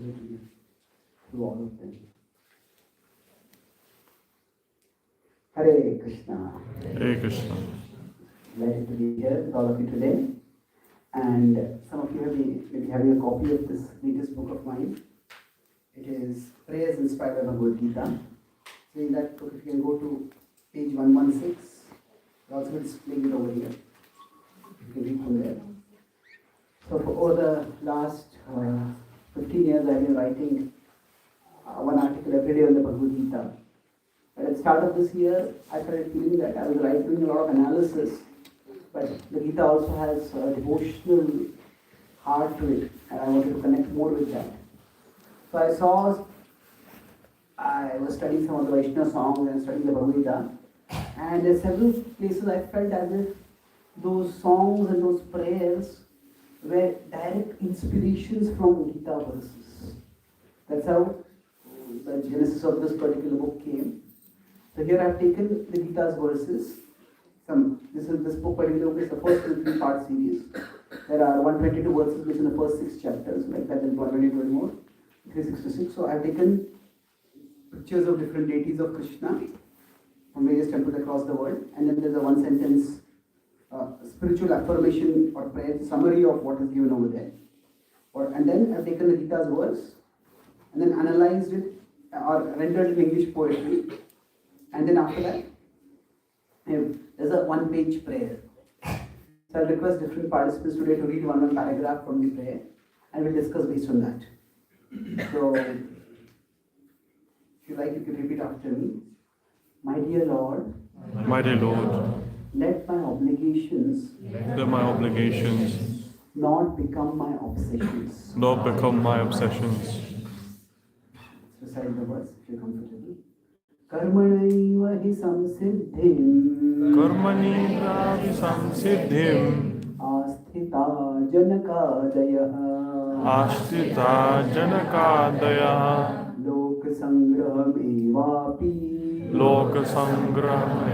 through all of them. Hare Krishna. Hare Krishna. Glad to be here with all of you today. And some of you have maybe having a copy of this latest book of mine. It is Prayers Inspired by Bhagavad Gita. So in that book, if you can go to page 116, I'll also displaying it over here. You can read from there. So for over the last 15 years, I've been writing one article every day on the Bhagavad Gita. But at the start of this year, I started feeling that I was doing a lot of analysis, but the Gita also has a devotional heart to it, and I wanted to connect more with that. So I was studying some of the Vaishnava songs and studying the Bhagavad Gita, and in several places I felt as if those songs and those prayers were direct inspirations from Gita verses. That's how the genesis of this particular book came. So here I've taken the Gita's verses. This book particular book is the first 3-part series. There are 122 verses which in the first 6 chapters, like that there's 122 more, 366. So I've taken pictures of different deities of Krishna from various temples across the world, and then there's a one sentence spiritual affirmation or prayer summary of what is given over there. And then I've taken the Gita's verse and then analyzed it or rendered it in English poetry. And then after that, there's a one-page prayer. So I'll request different participants today to read one paragraph from the prayer, and we'll discuss based on that. So, if you like, you can repeat after me. My dear Lord, let my obligations not become my obsessions. Recite the verse if you're comfortable. Karmanaiva hi samsiddhim asthita janakadayah lok sangraham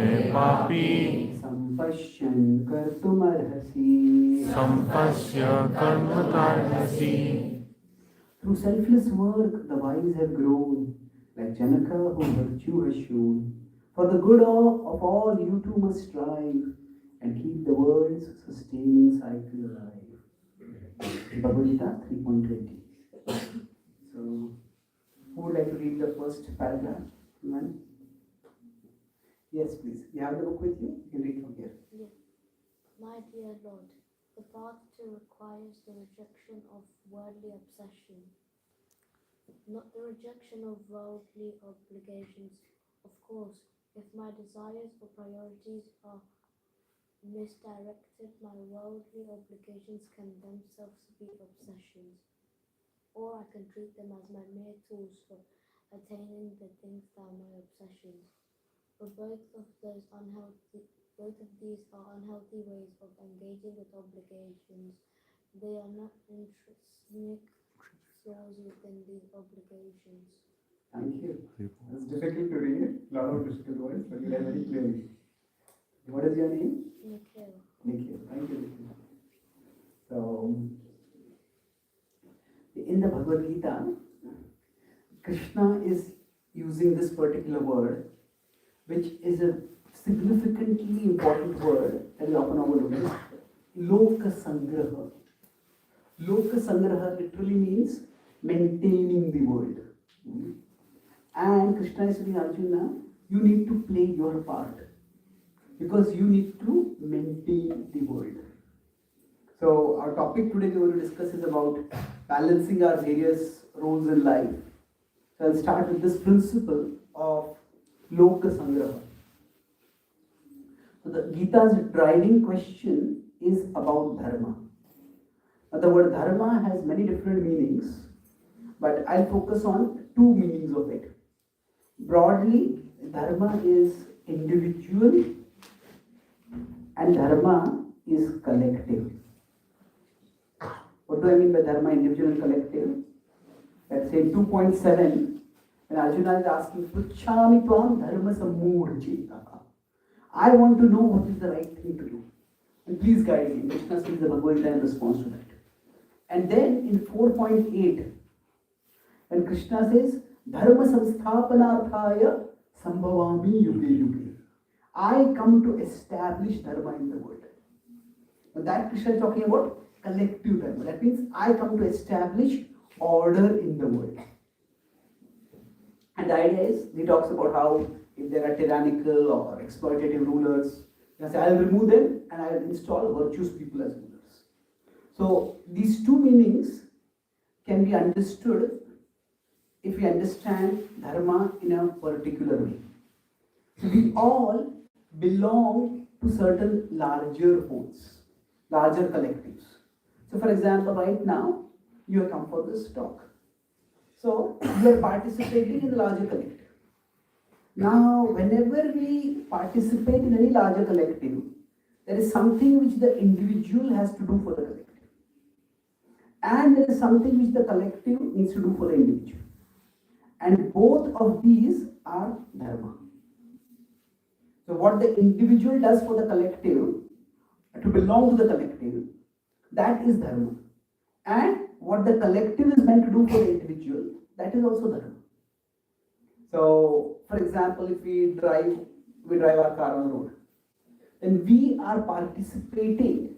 evapi sampashyan kartumarhasi. Through selfless work, the wise have grown, like Janaka whom virtue has shown. For the good of all, you too must strive and keep the world's sustaining cycle alive. Bhagavad Gita 3.20. So, who would like to read the first paragraph? Man? Yes, please. You have the book with you? You can read from here. Yes. My dear Lord, the path to requires the rejection of worldly obsession, not the rejection of worldly obligations. Of course, if my desires or priorities are misdirected, my worldly obligations can themselves be obsessions, or I can treat them as my mere tools for attaining the things that are my obsessions. But both of these are unhealthy ways of engaging with obligations. They are not intrinsic flaws within these obligations. Thank you. It's difficult to read, a lot of difficult words, but you read very clearly. What is your name? Nikhil. Nikhil. Thank you, Nikhil. So, in the Bhagavad Gita, Krishna is using this particular word, which is a significantly important word that is often overlooked. Loka Sangraha. Loka Sangraha literally means maintaining the world. And Krishna is telling Arjuna, you need to play your part because you need to maintain the world. So our topic today we're going to discuss is about balancing our various roles in life. So I'll start with this principle of Loka Sangraha. So the Gita's driving question is about dharma. Now the word dharma has many different meanings, but I'll focus on 2 meanings of it. Broadly, dharma is individual and dharma is collective. What do I mean by dharma, individual and collective? Let's say 2.7, when Arjuna is asking, Puchami tvam dharma samurjita. I want to know what is the right thing to do. And please guide me. Krishna says the Bhagavad Gita in response to that. And then in 4.8, And Krishna says, Dharma samsthapanarthaya sambhavami yuge yuge. I come to establish dharma in the world. Now that Krishna is talking about collective dharma. That means I come to establish order in the world. And the idea is, he talks about how if there are tyrannical or exploitative rulers, he say, I'll remove them and I'll install virtuous people as rulers. So these two meanings can be understood if we understand dharma in a particular way. So we all belong to certain larger wholes, larger collectives. So for example, right now, you have come for this talk. So you are participating in the larger collective. Now, whenever we participate in any larger collective, there is something which the individual has to do for the collective. And there is something which the collective needs to do for the individual. And both of these are dharma. So what the individual does for the collective, to belong to the collective, that is dharma. And what the collective is meant to do for the individual, that is also dharma. So, for example, if we drive our car on the road, then we are participating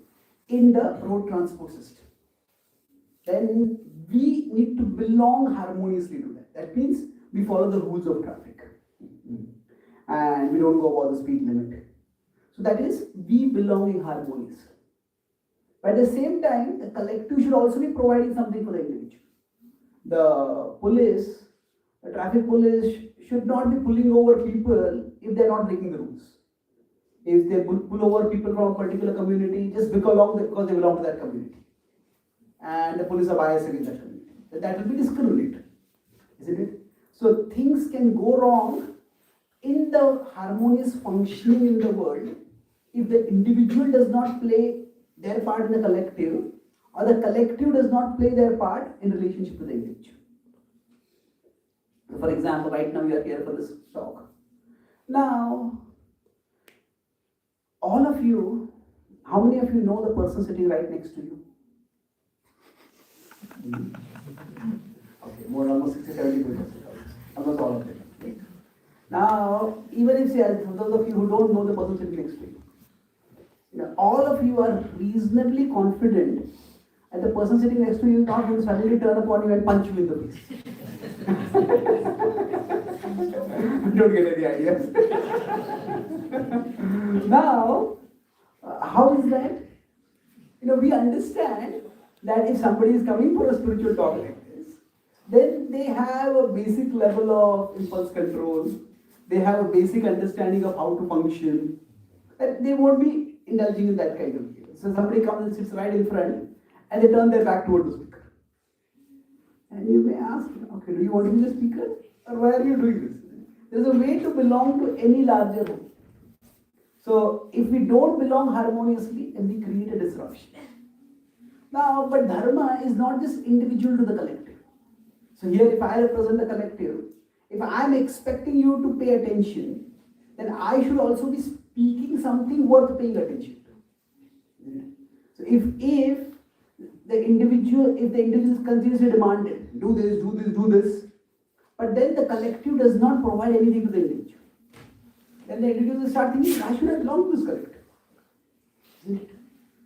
in the road transport system. Then we need to belong harmoniously to that. That means we follow the rules of traffic. And we don't go above the speed limit. So that is, we belong in harmonious. But at the same time, the collective should also be providing something for the individual. The traffic police should not be pulling over people if they are not breaking the rules. If they pull over people from a particular community just because they belong to that community, and the police are biased against that community, that will be discriminatory, isn't it? So things can go wrong in the harmonious functioning in the world if the individual does not play their part in the collective, or the collective does not play their part in relationship to the individual. For example, right now we are here for this talk. Now, all of you, how many of you know the person sitting right next to you? Okay, more almost 60-70%. Almost all of them. Right? Now, even if for those of you who don't know the person sitting next to you, all of you are reasonably confident that the person sitting next to you is not going to suddenly turn upon you and punch you in the face. Don't get any ideas. Now, how is that? We understand that if somebody is coming for a spiritual talk like this, then they have a basic level of impulse control. They have a basic understanding of how to function. That they won't be indulging in that kind of behavior. So somebody comes and sits right in front, and they turn their back toward the speaker. And you may ask, okay, do you want to be the speaker? Or why are you doing this? There's a way to belong to any larger group. So if we don't belong harmoniously, then we create a disruption. Now, but dharma is not just individual to the collective. So here, if I represent the collective, if I am expecting you to pay attention, then I should also be speaking something worth paying attention to. So if the individual continuously demanded, do this, but then the collective does not provide anything to the individual, then the individual will start thinking, I should have belonged to this collective. Isn't it?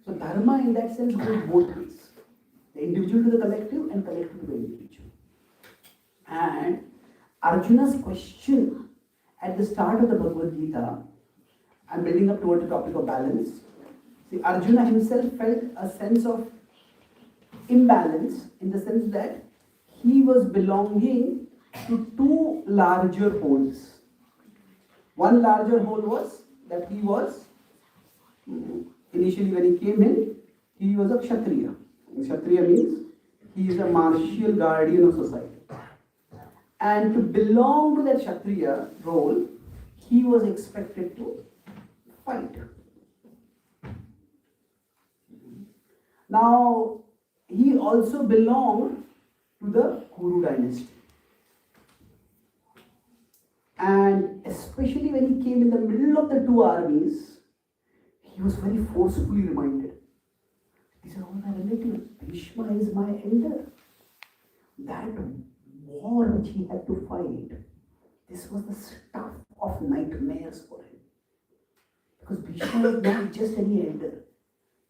So dharma in that sense goes both ways. The individual to the collective and collective to the individual. And Arjuna's question at the start of the Bhagavad Gita, I'm building up towards the topic of balance. See, Arjuna himself felt a sense of imbalance in the sense that he was belonging to two larger wholes. One larger whole was that he was, initially when he came in, he was a Kshatriya. Kshatriya means he is a martial guardian of society. And to belong to that Kshatriya role, he was expected to fight. Now, he also belonged to the Kuru dynasty. And especially when he came in the middle of the two armies, he was very forcefully reminded, these are all my relatives. Bhishma is my elder. That much he had to fight. This was the stuff of nightmares for him. Because Bhishma was not just any elder.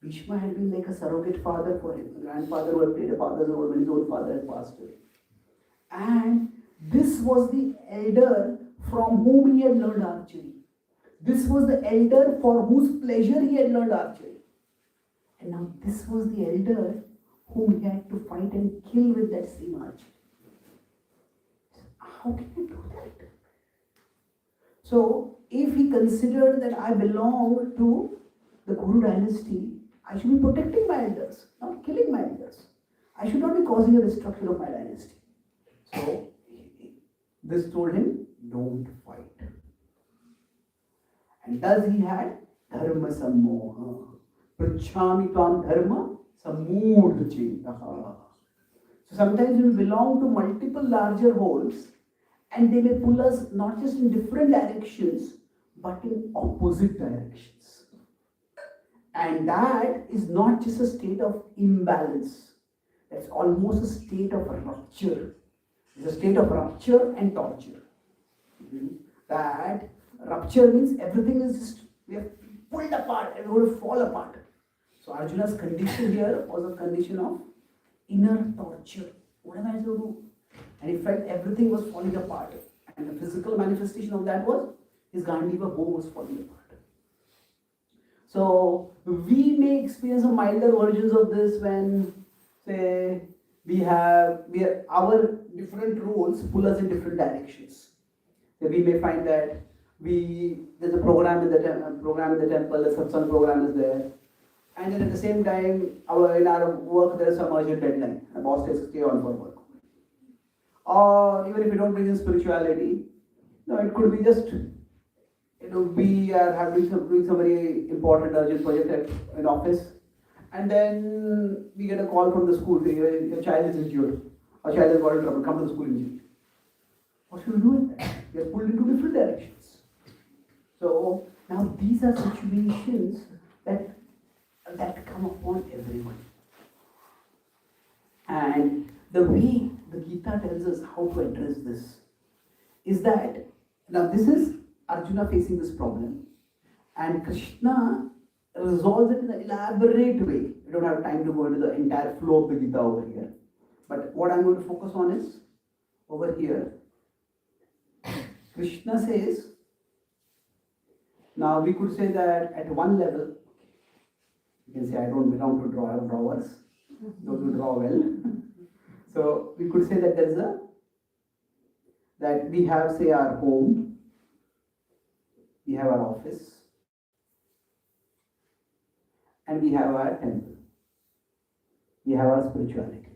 Bhishma had been like a surrogate father for him, a grandfather who had played a father's role when his own father had passed away. And this was the elder from whom he had learned archery. This was the elder for whose pleasure he had learned archery. And now this was the elder whom he had to fight and kill with that same archery. How can I do that? So, if he considered that I belong to the Kuru dynasty, I should be protecting my elders, not killing my elders. I should not be causing a destruction of my dynasty. So, this told him, don't fight. And thus he had dharma sammoha. Prachami tvam dharma sammudha chetaha. So sometimes we belong to multiple larger wholes, and they may pull us not just in different directions, but in opposite directions. And that is not just a state of imbalance. That's almost a state of rupture. It's a state of rupture and torture. That rupture means everything is just, we are pulled apart and we will fall apart. So Arjuna's condition here was a condition of inner torture. What am I to do? And he felt everything was falling apart. And the physical manifestation of that was his Gandiva bow was falling apart. So we may experience some milder versions of this when, say, our different roles pull us in different directions. So we may find that there's a program in the temple, a satsang program is there, and then at the same time, in our work there is some urgent deadline. The boss says stay on for work. Or even if you don't bring in spirituality, it could be just, we are doing some very important urgent project in office, and then we get a call from the school saying your child is injured, or child has got in trouble, come to the school immediately. What should we do with that? We are pulled into different directions. So now these are situations that come upon everyone. And the way the Gita tells us how to address this is that, now this is Arjuna facing this problem, and Krishna resolves it in an elaborate way. We don't have time to go into the entire flow of the Gita over here. But what I'm going to focus on is, over here, Krishna says, now we could say that at one level, you can say I don't belong to drawers, don't draw well. So we could say that that we have, say, our home, we have our office, and we have our temple. We have our spirituality.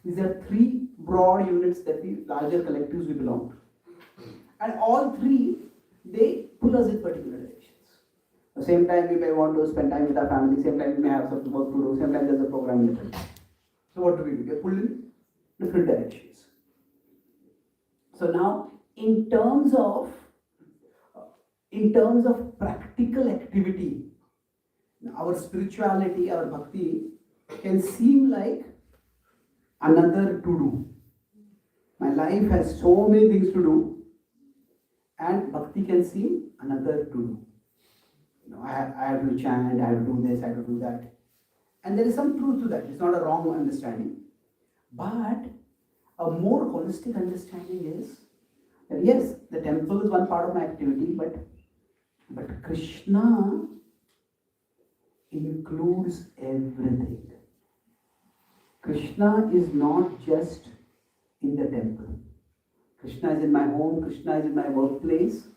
These are three broad units that larger collectives we belong to. And all three, they pull us in particular directions. At the same time, we may want to spend time with our family, same time we may have some work to do, same time there's a program in the temple. So what do? We are pulled in different directions. So now, in terms of practical activity, our spirituality, our bhakti can seem like another to do. My life has so many things to do, and bhakti can seem another to do. I have to chant, I have to do this, I have to do that. And there is some truth to that. It's not a wrong understanding. But a more holistic understanding is that yes, the temple is one part of my activity, but Krishna includes everything. Krishna is not just in the temple. Krishna is in my home, Krishna is in my workplace.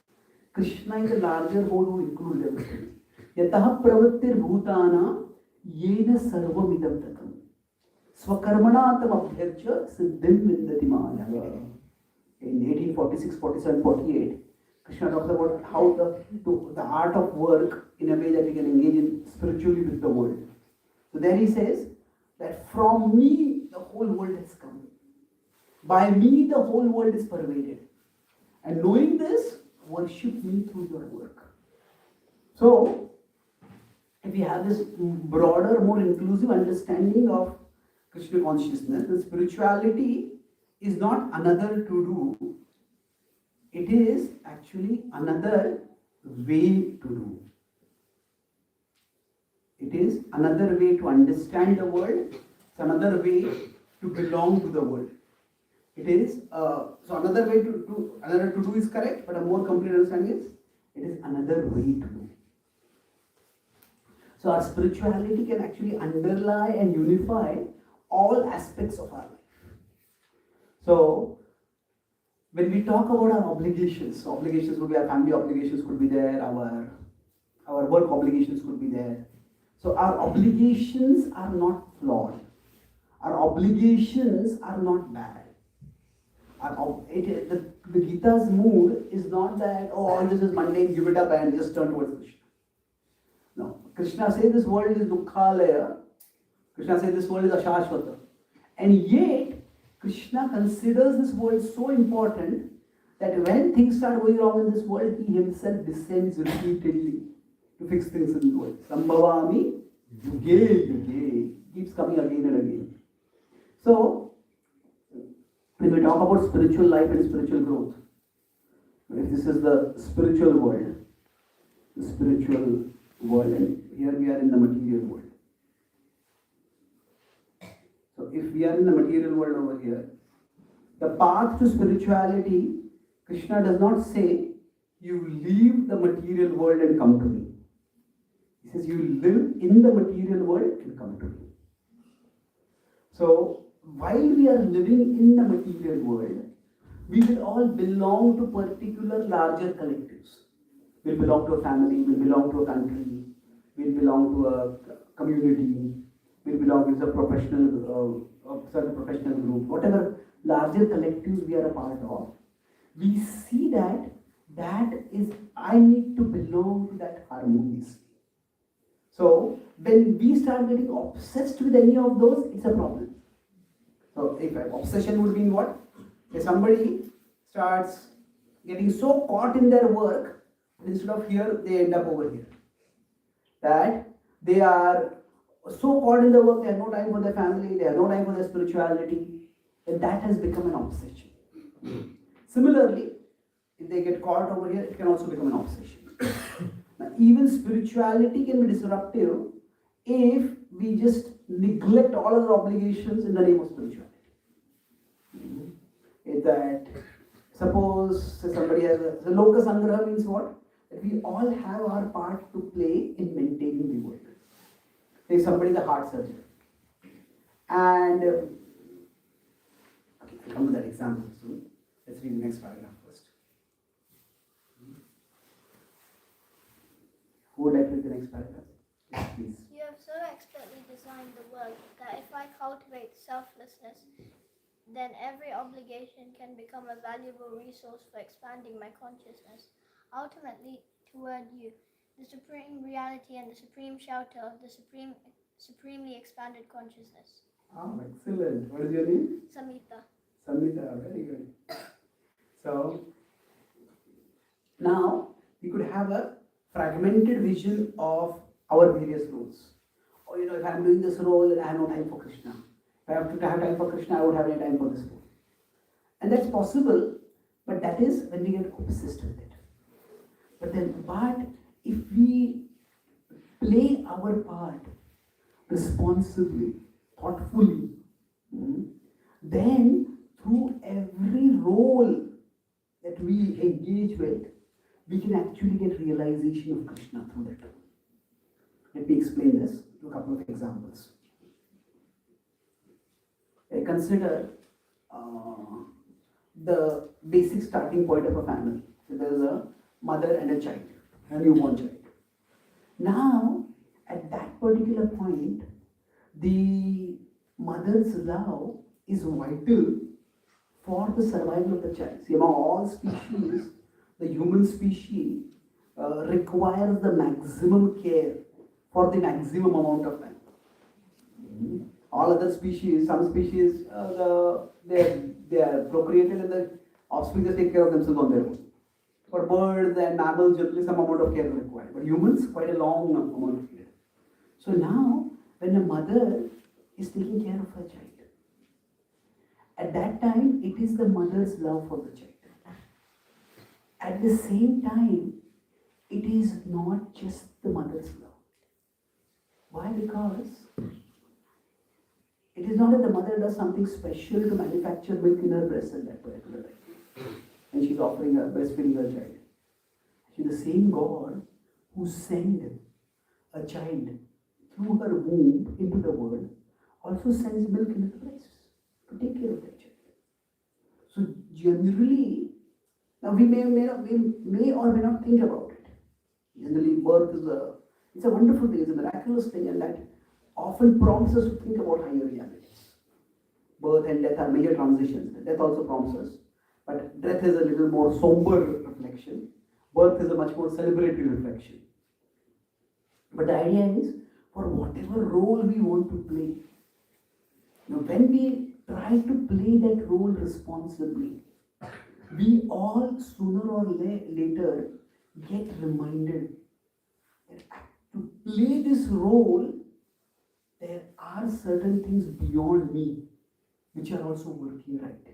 Krishna is a larger whole who includes everything. Yataha pravrittir bhutana yena sarvamidam tatam. Swakarmanatam abhyarcha siddhim vindati manava. In 1846, 47, 48, Krishna talks about how the art of work in a way that we can engage in spiritually with the world. So there he says that from me the whole world has come. By me the whole world is pervaded. And knowing this, worship me through your work. So, if we have this broader, more inclusive understanding of Krishna consciousness, then spirituality is not another to do, it is actually another way to do. It is another way to understand the world, it's another way to belong to the world. It is, so another way to do, another to do is correct, but a more complete understanding is, it is another way to do. So our spirituality can actually underlie and unify all aspects of our life. So when we talk about our obligations, so obligations would be our family obligations could be there, our work obligations could be there. So our obligations are not flawed. Our obligations are not bad. The Gita's mood is not that, oh, all this is mundane, give it up and just turn towards Krishna. No. Krishna says this world is Dukkhalaya. Krishna says this world is Ashashvata. And yet, Krishna considers this world so important that when things start going wrong in this world, he himself descends repeatedly to fix things in the world. Sambhavami yuge yuge. Keeps coming again and again. So, when we talk about spiritual life and spiritual growth, if this is the spiritual world, and here we are in the material world. So if we are in the material world over here, the path to spirituality, Krishna does not say, you leave the material world and come to me. He says, you live in the material world and come to me. So, while we are living in the material world, we will all belong to particular larger collectives. We'll belong to a family, we'll belong to a country, we'll belong to a community, we'll belong to a certain professional group, whatever larger collectives we are a part of. We see that is, I need to belong to that harmoniously. So, when we start getting obsessed with any of those, it's a problem. So, if obsession would mean what? If somebody starts getting so caught in their work, instead of here, they end up over here. That they are so caught in their work, they have no time for their family, they have no time for their spirituality, and that has become an obsession. Similarly, if they get caught over here, it can also become an obsession. Now, even spirituality can be disruptive if we just neglect all other obligations in the name of spirituality. Is that, suppose somebody has the Loka Sangraha means what? That we all have our part to play in maintaining the world. Say somebody is a heart surgeon. And, okay, I'll come to that example soon. Let's read the next paragraph first. Who would like to read the next paragraph? Yes, please. You have so expertly designed the world that if I cultivate selflessness, then every obligation can become a valuable resource for expanding my consciousness, ultimately toward you, the supreme reality and the supreme shelter of the supremely expanded consciousness. Oh, excellent. What is your name? Samita. Samita, very good. So, now we could have a fragmented vision of our various roles. Or, if I'm doing this role, then I have no time for Krishna. If I have to have time for Krishna, I would have any time for this role. And that's possible, but that is when we get obsessed with it. But if we play our part responsibly, thoughtfully, then through every role that we engage with, we can actually get realization of Krishna through that. Let me explain this through a couple of examples. Consider the basic starting point of a family. So there is a mother and a child, a newborn child. Now, at that particular point, the mother's love is vital for the survival of the child. See, among all species, the human species requires the maximum care for the maximum amount of time. All other species, some species, they are procreated and the offspring just take care of themselves on their own. For birds and mammals, generally some amount of care is required. But humans, quite a long amount of care. So now, when a mother is taking care of her child, At that time, it is the mother's love for the child. At the same time, it is not just the mother's love. Why? Because it is not that the mother does something special to manufacture milk in her breast at that particular time. And she's offering her, breastfeeding her child. Actually, the same God who sent a child through her womb into the world also sends milk into the breast to take care of that child. So generally, now we may or may not think about it. Generally, birth is it's a wonderful thing, it's a miraculous thing, and that often prompts us to think about higher realities. Birth and death are major transitions. Death also prompts us, but death is a little more somber reflection. Birth is a much more celebratory reflection. But the idea is, for whatever role we want to play, when we try to play that role responsibly, we all sooner or later get reminded that to play this role, there are certain things beyond me which are also working right,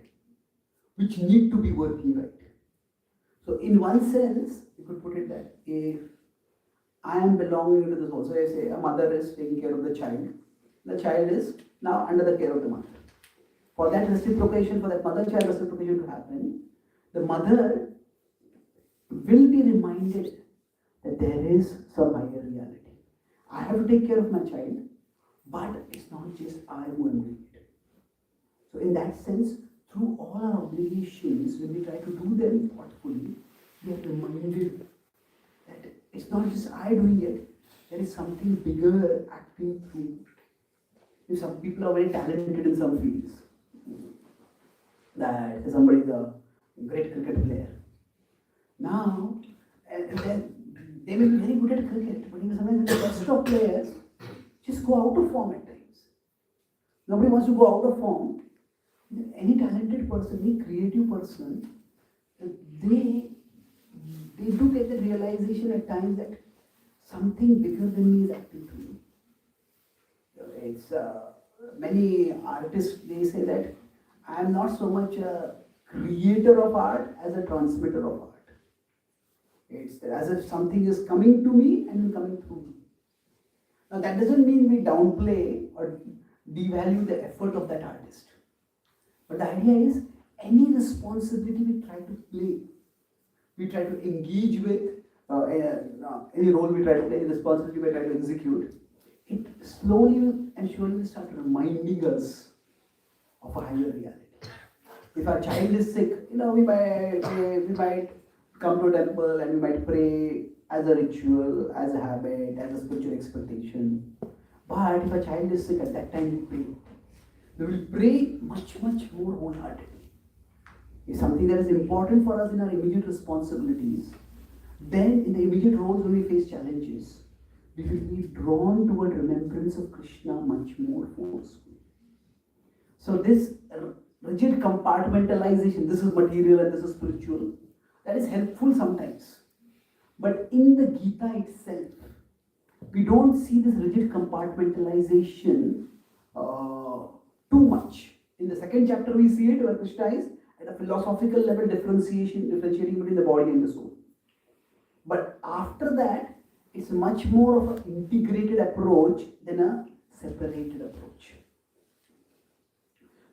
which need to be working right. So in one sense, you could put it that if I am belonging to this also, I say a mother is taking care of the child is now under the care of the mother. For that reciprocation, for that mother-child reciprocation to happen, the mother will be reminded that there is some higher reality. I have to take care of my child, but it's not just I who am doing it. So in that sense, through all our obligations, when we try to do them thoughtfully, we are reminded that it's not just I doing it, there is something bigger acting through. If some people are very talented in some fields, that somebody is a great cricket player. Now, they may be very good at cricket, but sometimes the best of players just go out of form at times. Nobody wants to go out of form. Any talented person, any creative person, they do get the realization at times that something bigger than me is acting through me. It's many artists, they say that I am not so much a creator of art as a transmitter of art. It's as if something is coming to me and coming through me. Now that doesn't mean we downplay or devalue the effort of that artist. But the idea is any responsibility we try to play, we try to engage with, any role we try to play, any responsibility we try to execute, it slowly and surely will start reminding us of a higher reality. If our child is sick, we might come to a temple and we might pray as a ritual, as a habit, as a spiritual expectation. But if a child is sick, at that time we pray. We will pray much more wholeheartedly. It's something that is important for us in our immediate responsibilities. Then, in the immediate roles when we face challenges, we will be drawn toward remembrance of Krishna much more forcefully. So this rigid compartmentalization, this is material and this is spiritual, that is helpful sometimes. But in the Gita itself, we don't see this rigid compartmentalization too much. In the second chapter we see it where Krishna is at a philosophical level differentiating between the body and the soul. But after that, it's much more of an integrated approach than a separated approach.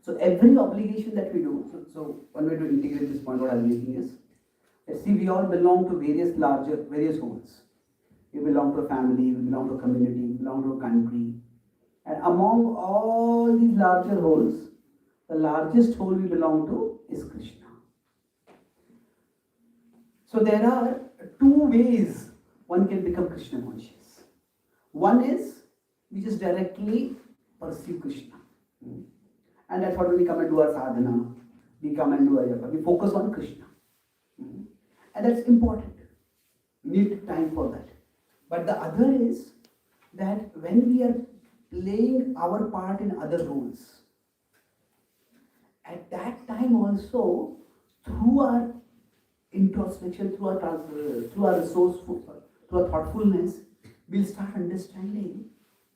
So every obligation that we do, so one way to integrate this point what I'm making is, let's see, we all belong to various wholes. We belong to a family, we belong to a community, we belong to a country. And among all these larger wholes, the largest whole we belong to is Krishna. So there are two ways one can become Krishna conscious. One is we just directly perceive Krishna. And that's what when we come and do our sadhana, we come and do our yoga, we focus on Krishna. And that's important. We need time for that. But the other is that when we are playing our part in other roles, at that time also, through our introspection, through our thoughtfulness, we'll start understanding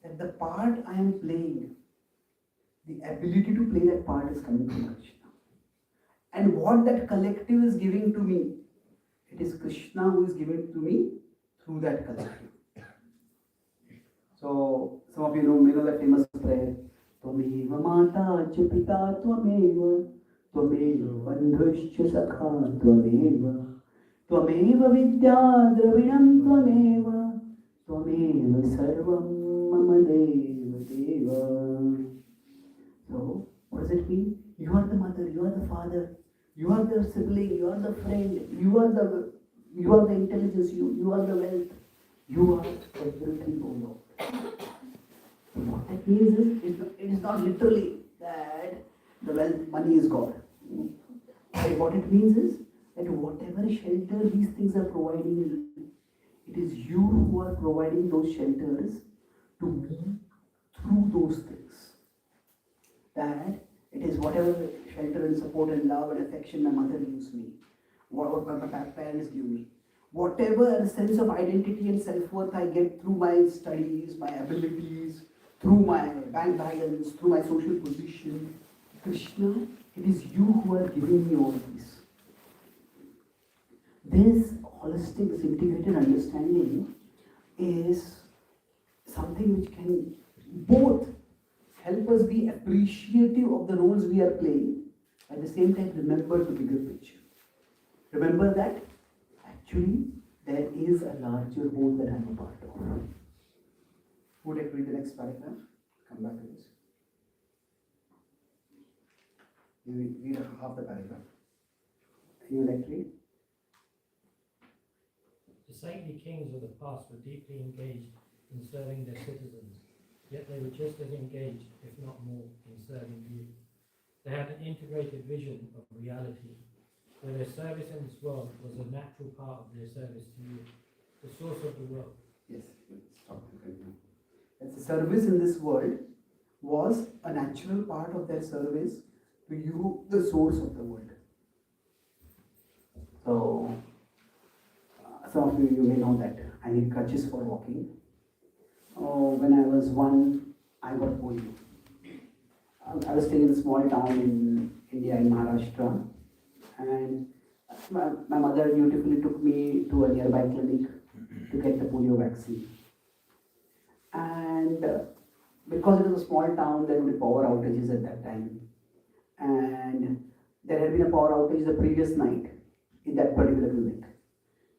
that the part I am playing the ability to play that part is coming from Krishna. And what that collective is giving to me, it is Krishna who is giving to me through that collective. So, some of you may know that famous prayer, Tvameva Mata Cha Pita Tvameva, Tvameva Bandhuscha Sakha Tvameva, Tvameva Vidya Dravinam Tvameva, Tvameva Sarvam Mama Deva Deva. So, what does it mean? You are the mother, you are the father, you are the sibling, you are the friend, you are the intelligence, you are the wealth, you are everything, O Lord. What that means is, it is not literally that the wealth, money is God. But what it means is that whatever shelter these things are providing, it is you who are providing those shelters to me through those things. That it is whatever shelter and support and love and affection my mother gives me, what my parents give me, whatever sense of identity and self-worth I get through my studies, my abilities, through my bank balance, through my social position, Krishna, it is you who are giving me all this. This holistic, this integrated understanding is something which can both help us be appreciative of the roles we are playing, at the same time remember the bigger picture. Remember that actually there is a larger whole that I am a part of. Would I read the next paragraph? Come back to this. You read half the paragraph. You would like to read? The saintly kings of the past were deeply engaged in serving their citizens, yet they were just as engaged, if not more, in serving you. They had an integrated vision of reality, where their service in this world was a natural part of their service to you, the source of the world. Yes, stop. As the service in this world was a natural part of their service to you, the source of the world. So, some of you may know that I need crutches for walking. When I was one, I got polio. I was staying in a small town in India, in Maharashtra, and my mother beautifully took me to a nearby clinic to get the polio vaccine. And because it was a small town, there would be power outages at that time. And there had been a power outage the previous night in that particular clinic.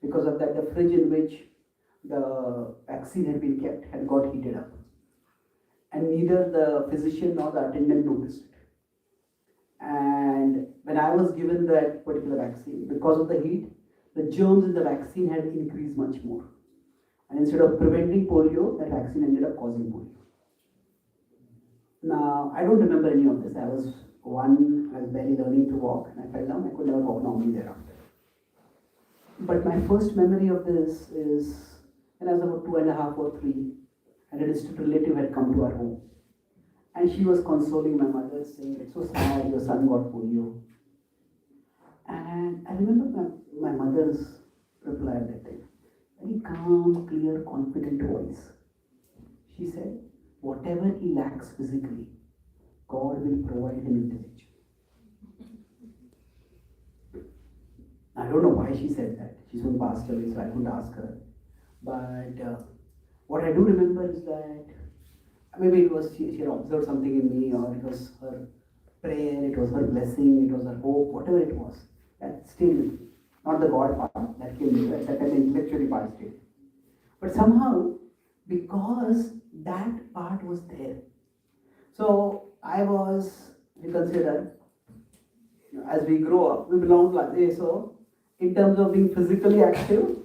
Because of that, the fridge in which the vaccine had been kept had got heated up. And neither the physician nor the attendant noticed it. And when I was given that particular vaccine, because of the heat, the germs in the vaccine had increased much more. And instead of preventing polio, that vaccine ended up causing polio. Now, I don't remember any of this. I was one, I was barely learning to walk, and I fell down. I could never walk normally thereafter. But my first memory of this is when I was about 2.5 or 3, and a distant relative had come to our home. And she was consoling my mother, saying, "It's so sad, your son got polio." And I remember my mother's reply at that time. Very calm, clear, confident voice. She said, "Whatever he lacks physically, God will provide him intellectually." I don't know why she said that. She's soon passed away, so I couldn't ask her. But what I do remember is that maybe it was she had observed something in me, or it was her prayer, it was her blessing, it was her hope, whatever it was. That still, not the God part that came later, that the intellectually part stayed. But somehow, because that part was there, so I was, we consider, as we grow up, we belong like this. So, in terms of being physically active,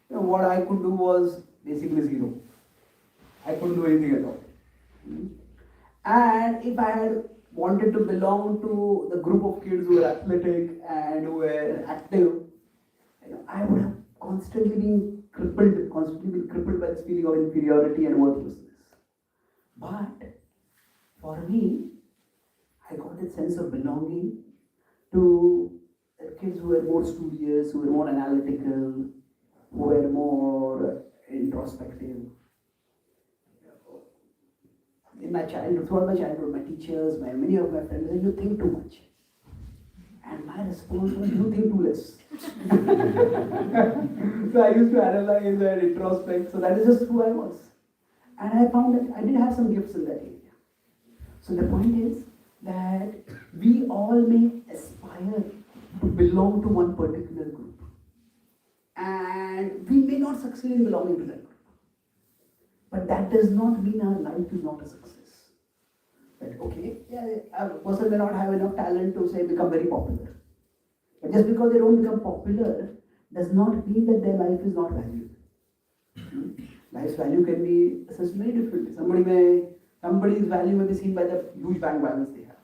what I could do was basically zero. I couldn't do anything at all. And if I had wanted to belong to the group of kids who were athletic and who were active, I would have constantly been crippled by this feeling of inferiority and worthlessness. But for me, I got that sense of belonging to kids who were more studious, who were more analytical, who were more introspective. in my childhood, throughout my childhood, my teachers, many of my friends said, you think too much. And my response was, you think too less. So I used to analyze and introspect. So that is just who I was. And I found that I did have some gifts in that area. So the point is that we all may aspire to belong to one particular group. And we may not succeed in belonging to that group. But that does not mean our life is not a success. That, okay, yeah, a person may not have enough talent to say become very popular. But just because they don't become popular does not mean that their life is not valued. Life's value can be assessed very differently. Somebody's value may be seen by the huge bank balance they have.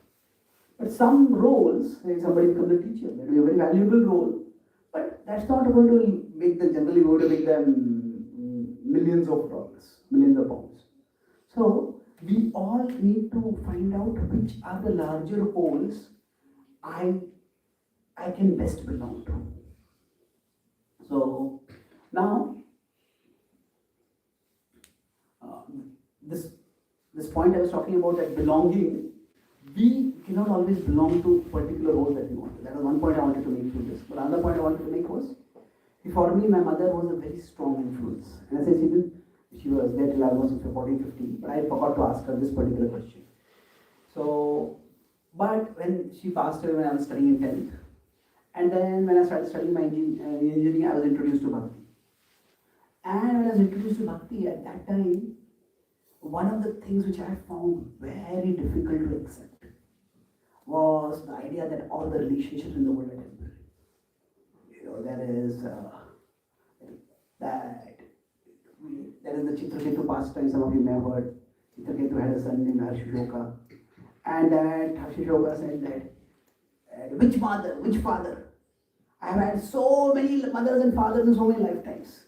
But some roles, say somebody becomes a teacher, that will be a very valuable role. But that's not going to make them, generally going to make them millions of dollars, millions of pounds. So we all need to find out which are the larger wholes I can best belong to. So now this point I was talking about, that belonging, we cannot always belong to particular roles that we want. That was one point I wanted to make through this. But another point I wanted to make was, for me, my mother was a very strong influence. And as I said, she was there till I was 14, 15, but I forgot to ask her this particular question. So, but when she passed away when I was studying in 10th, and then when I started studying my engineering, I was introduced to Bhakti. And when I was introduced to Bhakti at that time, one of the things which I found very difficult to accept was the idea that all the relationships in the world are temporary. There is the Chitraketu pastime, some of you may have heard. Chitraketu had a son named Harshishoka. And that Harshishoka said that, which mother, which father? I have had so many mothers and fathers in so many lifetimes.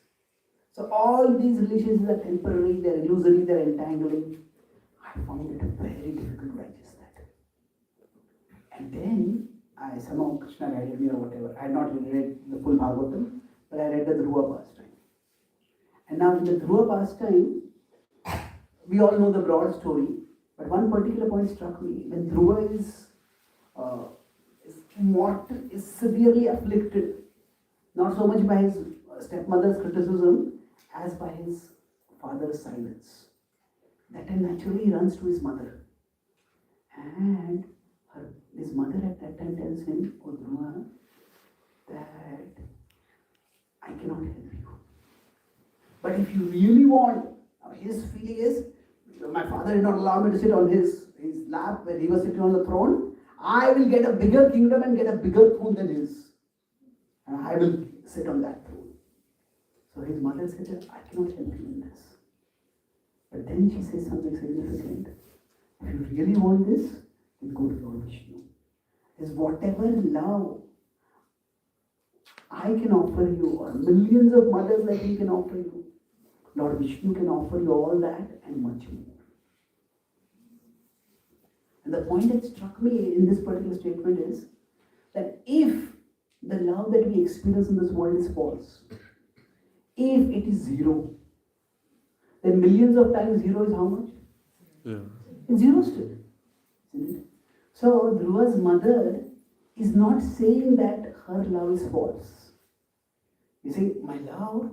So all these relationships are temporary, they're illusory, they're entangling. I found it very difficult to digest that. And then somehow Krishna guided me or whatever. I had not read the full Bhagavatam, but I read the Dhruva pastime. And now in the Dhruva pastime, we all know the broad story, but one particular point struck me. When Dhruva is severely afflicted, not so much by his stepmother's criticism as by his father's silence. That time naturally he runs to his mother. And his mother at that time tells him, "Oh Dhruva, that I cannot help you. But if you really want," his feeling is, my father did not allow me to sit on his lap when he was sitting on the throne. I will get a bigger kingdom and get a bigger throne than his. And I will sit on that throne. So his mother said, "I cannot help you in this." But then she says something significant. If you really want this, then go to Lord Vishnu. Is whatever love I can offer you, or millions of mothers like me can offer you, Lord Vishnu can offer you all that and much more. And the point that struck me in this particular statement is that if the love that we experience in this world is false, if it is zero, then millions of times zero is how much? Yeah. It's zero still. Isn't it? So Dhruva's mother is not saying that her love is false. You see, my love,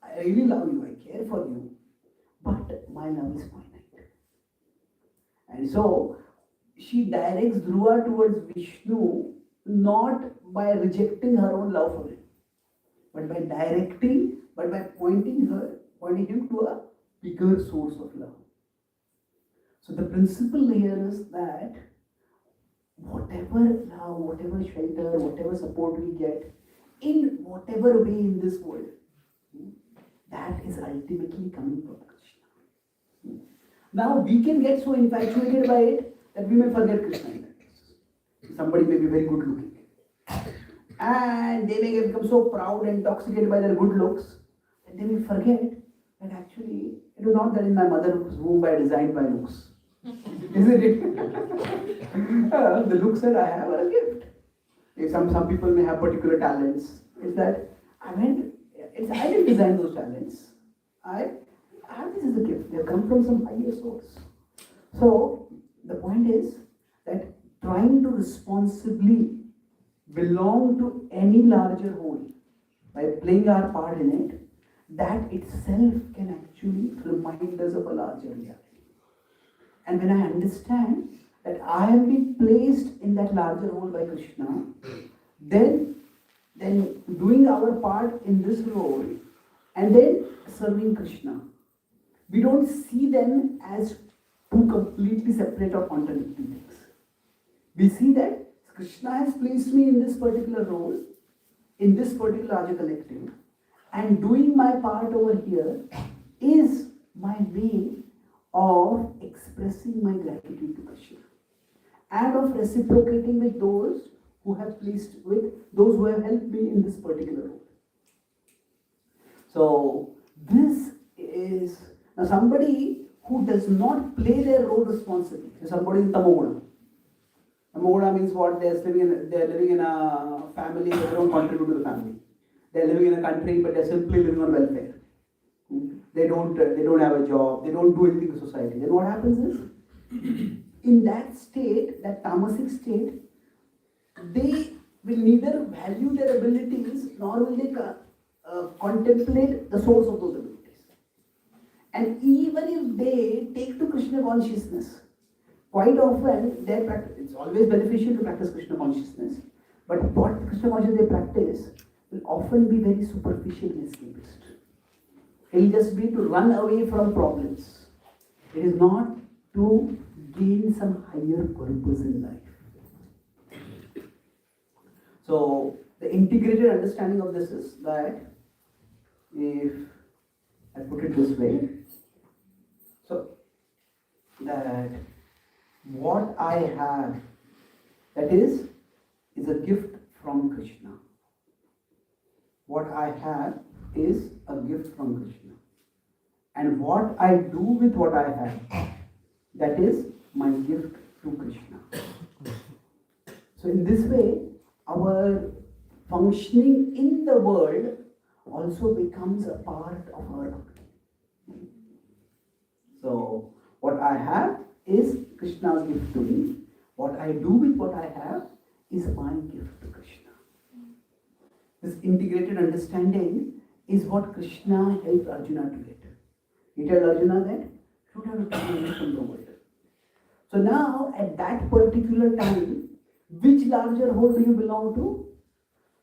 I really love you, I care for you, but my love is finite. And so she directs Dhruva towards Vishnu not by rejecting her own love for him, but by pointing him to a bigger source of love. So the principle here is that whatever love, whatever shelter, whatever support we get, in whatever way in this world, that is ultimately coming from Krishna. Now we can get so infatuated by it that we may forget Krishna in that case. Somebody may be very good looking, and they may become so proud and intoxicated by their good looks that they may forget that actually it was not that in my mother's womb I designed my looks. Isn't it? The looks that I have are a gift. If some people may have particular talents, it's that I didn't design those talents. I have this as a gift. They come from some higher source. So the point is that trying to responsibly belong to any larger whole by playing our part in it, that itself can actually remind us of a larger reality. And when I understand that I have been placed in that larger role by Krishna, then doing our part in this role and then serving Krishna, we don't see them as two completely separate or contradictory things. We see that Krishna has placed me in this particular role, in this particular larger collective, and doing my part over here is my way of expressing my gratitude to Krishna and of reciprocating with those who have helped me in this particular role. So this is now somebody who does not play their role responsibly. So somebody in Tamoguna. Tamoguna means what? They're living in a family, they don't contribute to the family. They're living in a country, but they're simply living on welfare. They don't have a job, they don't do anything in society. Then what happens is, in that state, that tamasic state, they will neither value their abilities nor will they contemplate the source of those abilities. And even if they take to Krishna consciousness, quite often it's always beneficial to practice Krishna consciousness, but what Krishna consciousness they practice will often be very superficial and escapist. It will just be to run away from problems. It is not to gain some higher purpose in life. So the integrated understanding of this is that, if I put it this way, so that what I have, that is a gift from Krishna. What I have is a gift from Krishna. And what I do with what I have, that is my gift to Krishna. So in this way, our functioning in the world also becomes a part of our bhakti. So what I have is Krishna's gift to me. What I do with what I have is my gift to Krishna. This integrated understanding is what Krishna helped Arjuna to get. He told Arjuna that you don't have to take away from the world. So now, at that particular time, which larger whole do you belong to?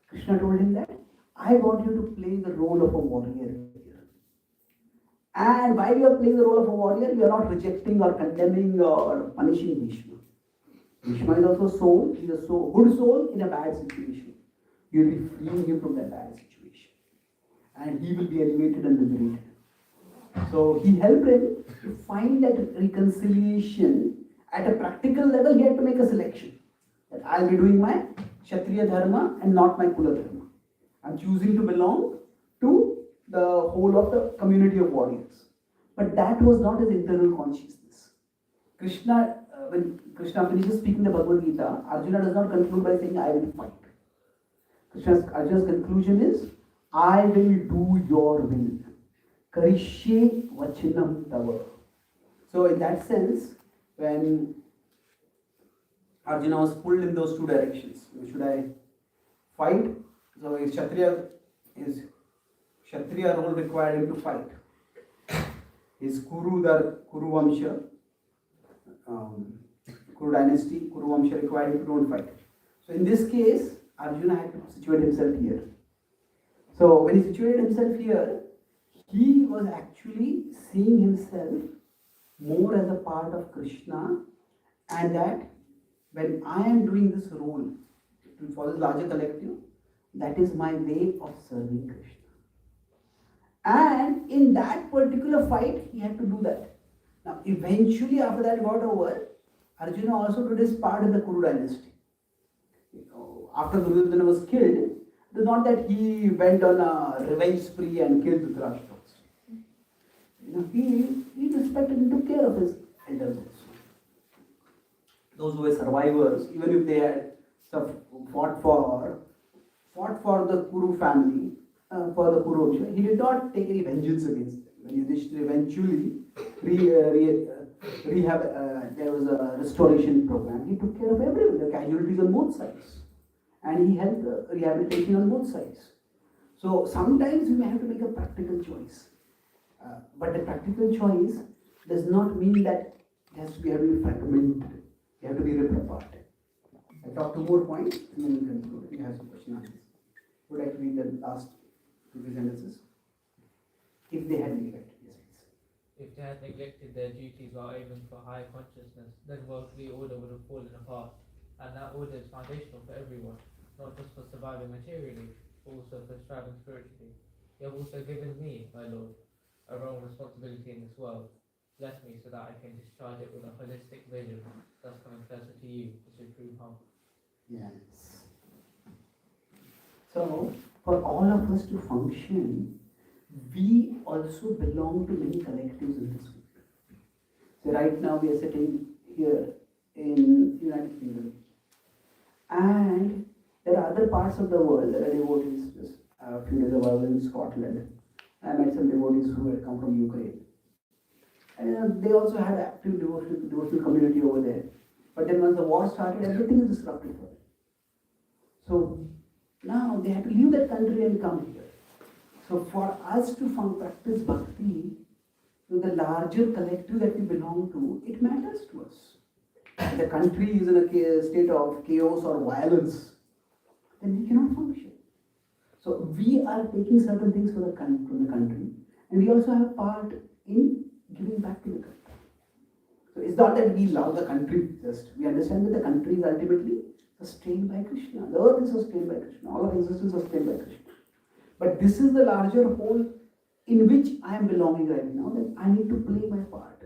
Krishna told him that I want you to play the role of a warrior here. And while you are playing the role of a warrior, you are not rejecting or condemning or punishing Bhishma. Bhishma is also a soul. He is a good soul in a bad situation. You will be freeing him from that bad situation. And he will be elevated and liberated. So he helped him to find that reconciliation. At a practical level, he had to make a selection. That I will be doing my Kshatriya Dharma and not my Kula Dharma. I am choosing to belong to the whole of the community of warriors. But that was not his internal consciousness. Krishna, when Krishna finishes speaking the Bhagavad Gita, Arjuna does not conclude by saying, I will fight. Arjuna's conclusion is, I will do your will. Karishye vachinam tava. So in that sense, when Arjuna was pulled in those two directions, should I fight? So his Kshatriya role required him to fight. His Kuru Vamsha, Kuru dynasty, Kuru Vamsha required him to don't fight. So in this case, Arjuna had to situate himself here. So when he situated himself here, he was actually seeing himself more as a part of Krishna, and that when I am doing this role for the larger collective, that is my way of serving Krishna. And in that particular fight, he had to do that. Now, eventually, after that got over, Arjuna also did his part in the Kuru dynasty. After Duryodhana was killed, it is not that he went on a revenge spree and killed Dhritarashtra. He respected and took care of his elders also. Those who were survivors, even if they had fought for the Kuru family, for the Kuru Vamsha, he did not take any vengeance against them. When Yudhishthira eventually rehab, there was a restoration program. He took care of everyone, the casualties on both sides, and he helped rehabilitation on both sides. So sometimes we may have to make a practical choice, but the practical choice does not mean that it has to be having fragmented. You have to be ripped apart. I'll talk two more points and then we conclude. If you have some question on this, would I read the last two sentences? If they had neglected, yes, please. If they had neglected their duties while aiming for higher consciousness, then worldly order would have fallen apart, and that order is foundational for everyone, not just for surviving materially, but also for striving spiritually. You have also given me, my Lord, a role and responsibility in this world. Bless me so that I can discharge it with a holistic vision, thus coming closer to you, the supreme home. Yes. So, for all of us to function, we also belong to many collectives in this world. So right now we are sitting here in United Kingdom, and there are other parts of the world. There are devotees. Just a few days ago I was in Scotland. I met some devotees who had come from Ukraine, and they also had active devotional community over there. But then once the war started, everything is disrupted for them. So now they had to leave that country and come here. So for us to practice bhakti to the larger collective that we belong to, it matters to us. If the country is in a state of chaos or violence, then we cannot function. So we are taking certain things from the country, and we also have part in giving back to the country. So it's not that we love the country, just we understand that the country is ultimately sustained by Krishna. The earth is sustained by Krishna. All of existence is sustained by Krishna. But this is the larger whole in which I am belonging right now, that I need to play my part.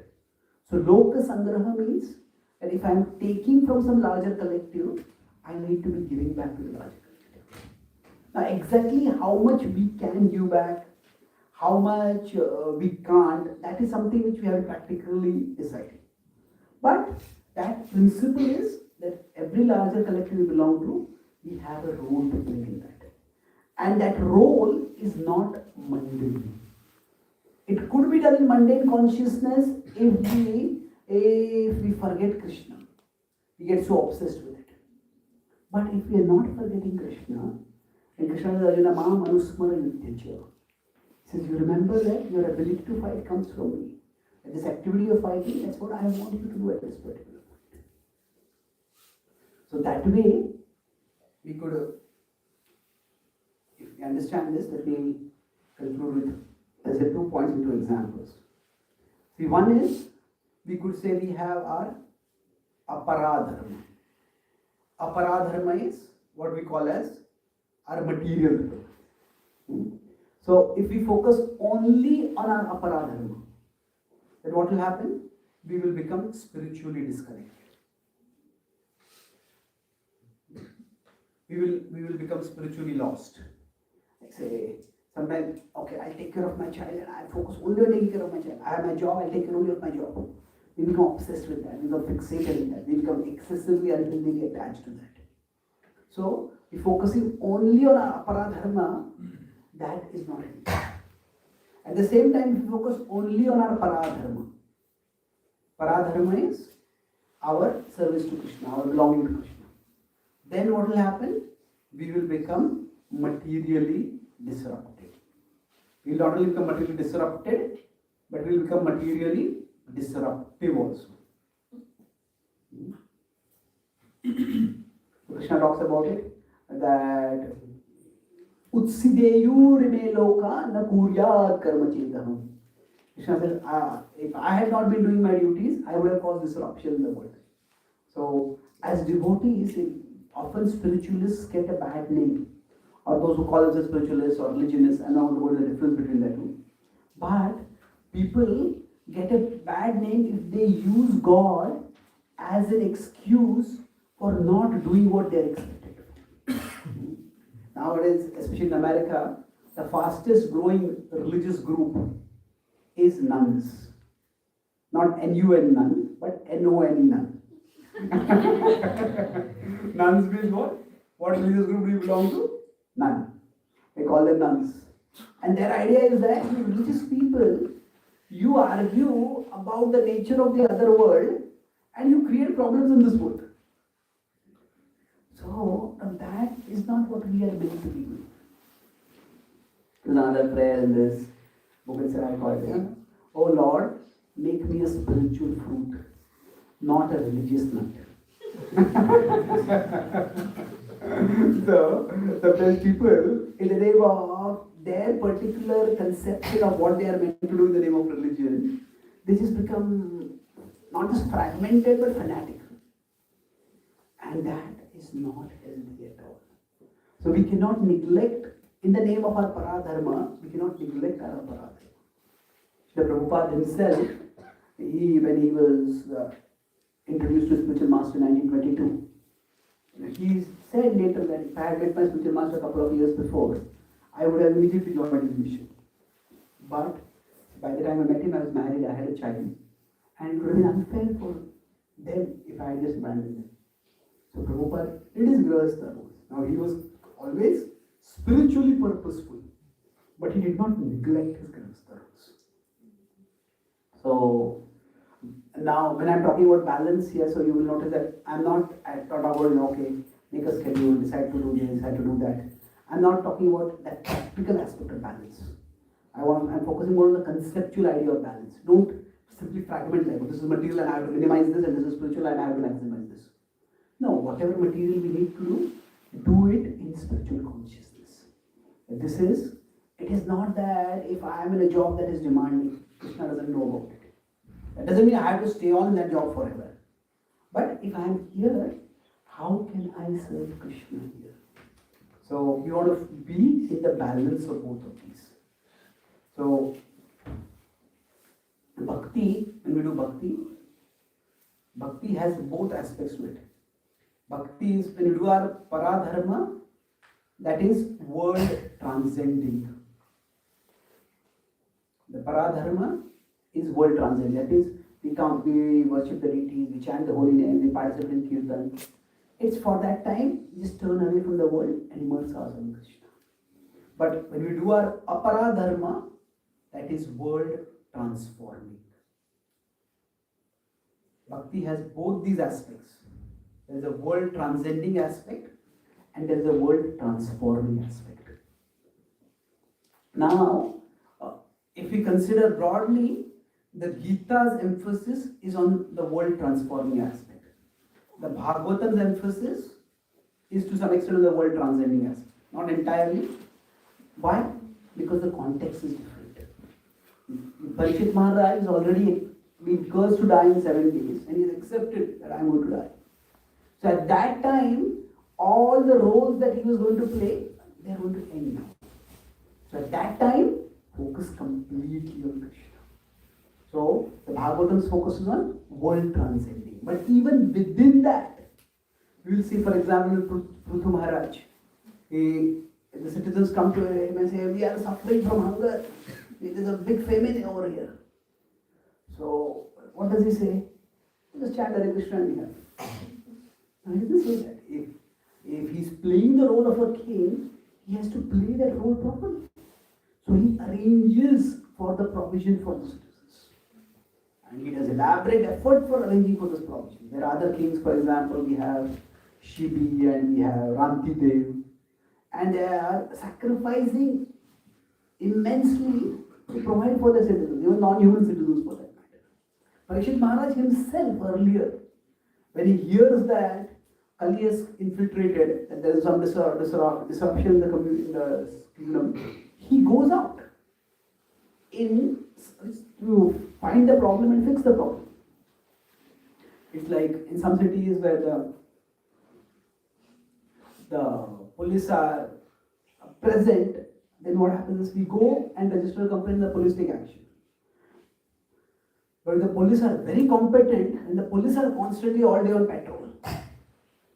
So Loka Sangraha means that if I am taking from some larger collective, I need to be giving back to the larger collective. Now exactly how much we can give back, how much we can't, that is something which we have practically decided. But that principle is that every larger collective we belong to, we have a role to play in that. And that role is not mundane. It could be done in mundane consciousness if we forget Krishna. We get so obsessed with it. But if we are not forgetting Krishna, and Krishna says, Arjuna, ma manusmara yuddhyacha. He says, you remember that your ability to fight comes from me. And this activity of fighting, that's what I want you to do at this particular point. So that way, we could, if we understand this, let me conclude with, let's say, 2 points and 2 examples. See, one is, we could say we have our aparadharma. Aparadharma is what we call as our material dharma. So, if we focus only on our aparadharma, then what will happen? We will become spiritually disconnected. We will become spiritually lost. Like say, sometimes, okay, I'll take care of my child and I focus only on taking care of my child. I have my job, I'll take care only of my job. We become obsessed with that, we become fixated with that, we become excessively unhealthily attached to that. So, if focusing only on our aparadharma, that is not healthy. At the same time, if we focus only on our paradharma, paradharma is our service to Krishna, our belonging to Krishna. Then what will happen? We will become materially disrupted. We will not only become materially disrupted, but we will become materially disruptive also. Krishna talks about it that Utsideyur me loka na kuryat karma chedaham. Krishna says, if I had not been doing my duties, I would have caused disruption in the world. So, as devotees, often spiritualists get a bad name, or those who call themselves spiritualists or religionists, and I don't know what is the difference between the two. But people get a bad name if they use God as an excuse for not doing what they are expected to do. Nowadays, especially in America, the fastest growing religious group is nuns. Not N-U-N nun, but N-O-N nun. Nuns means what? What religious group do you belong to? Nun. They call them nuns. And their idea is that religious people, You argue about the nature of the other world and you create problems in this world. So that is not what we are meant to be doing. There's another prayer in this book itself I call it. Oh Lord, make me a spiritual fruit, not a religious nut. So the French people, in the name of their particular conception of what they are meant to do in the name of religion, they just become not just fragmented but fanatic. And that is not healthy at all. So we cannot neglect, in the name of our paradharma, we cannot neglect our paradharma. Srila Prabhupada himself, when he was introduced to spiritual master in 1922, he said later that if I had met my spiritual master a couple of years before, I would have immediately joined his mission. But by the time I met him, I was married, I had a child, and it would have been unfair for them if I had just abandoned them. So Prabhupada did his grahastha roles. Now he was always spiritually purposeful, but he did not neglect his grahastha roles. So now when I'm talking about balance here, so you will notice that I'm not talking about, okay, make a schedule, decide to do this, decide to do that. I'm not talking about that practical aspect of balance. I'm focusing more on the conceptual idea of balance. Don't simply fragment like, this is material and I have to minimize this, and this is spiritual and I have to maximize this. No, whatever material we need to do it in spiritual consciousness. It is not that if I am in a job that is demanding, Krishna doesn't know about it. That doesn't mean I have to stay on in that job forever. But if I am here, how can I serve Krishna here? So we want to be in the balance of both of these. So bhakti, when we do bhakti has both aspects to it. Bhakti is when you do our paradharma, that is world transcending. The paradharma is world transcending. That is, we worship the deities, we chant the holy name, we participate in kirtan. It's for that time, we just turn away from the world and immerse ourselves in Krishna. But when we do our aparadharma, that is world transforming. Bhakti has both these aspects. There is a world transcending aspect and there is a world transforming aspect. Now, if we consider broadly, the Gita's emphasis is on the world transforming aspect. The Bhagavatam's emphasis is to some extent on the world transcending aspect. Not entirely. Why? Because the context is different. Parikshit Maharaj is already been cursed to die in 7 days and he has accepted that I am going to die. So at that time, all the roles that he was going to play, they are going to end now. So at that time, focus completely on Krishna. So the Bhagavatam's focus is on world transcending. But even within that, we will see, for example, Prithu Maharaj. The citizens come to him and say, we are suffering from hunger. There is a big famine over here. So what does he say? Just chant Hare Krishna and we have. Now he doesn't say that. If he's playing the role of a king, he has to play that role properly. So he arranges for the provision for the citizens. And he does elaborate effort for arranging for this provision. There are other kings, for example, we have Shibi and we have Rantidev. And they are sacrificing immensely to provide for the citizens, even non-human citizens for that matter. Parikshit Maharaj himself earlier, when he hears that Kali has infiltrated and there is some disruption in the community, in the kingdom, he goes out to find the problem and fix the problem. It's like in some cities where the police are present, then what happens is we go and register a complaint and the police take action. But if the police are very competent and the police are constantly all day on patrol.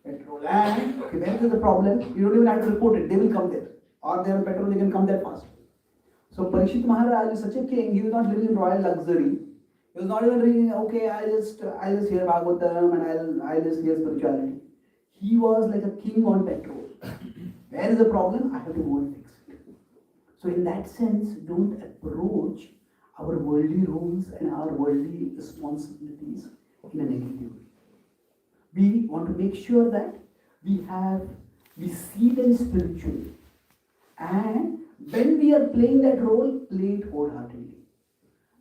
And okay, where is the problem? You don't even have to report it, they will come there. Or they are on petrol, they can come there fast. So Parikshit Maharaj is such a king, he was not living in royal luxury. He was not even thinking, okay, I'll just hear Bhagavatam and I'll just hear spirituality. He was like a king on petrol. Where is the problem? I have to go and fix it. So in that sense, don't approach our worldly roles and our worldly responsibilities in a negative way. We want to make sure that we see them spiritually. And when we are playing that role, play it wholeheartedly.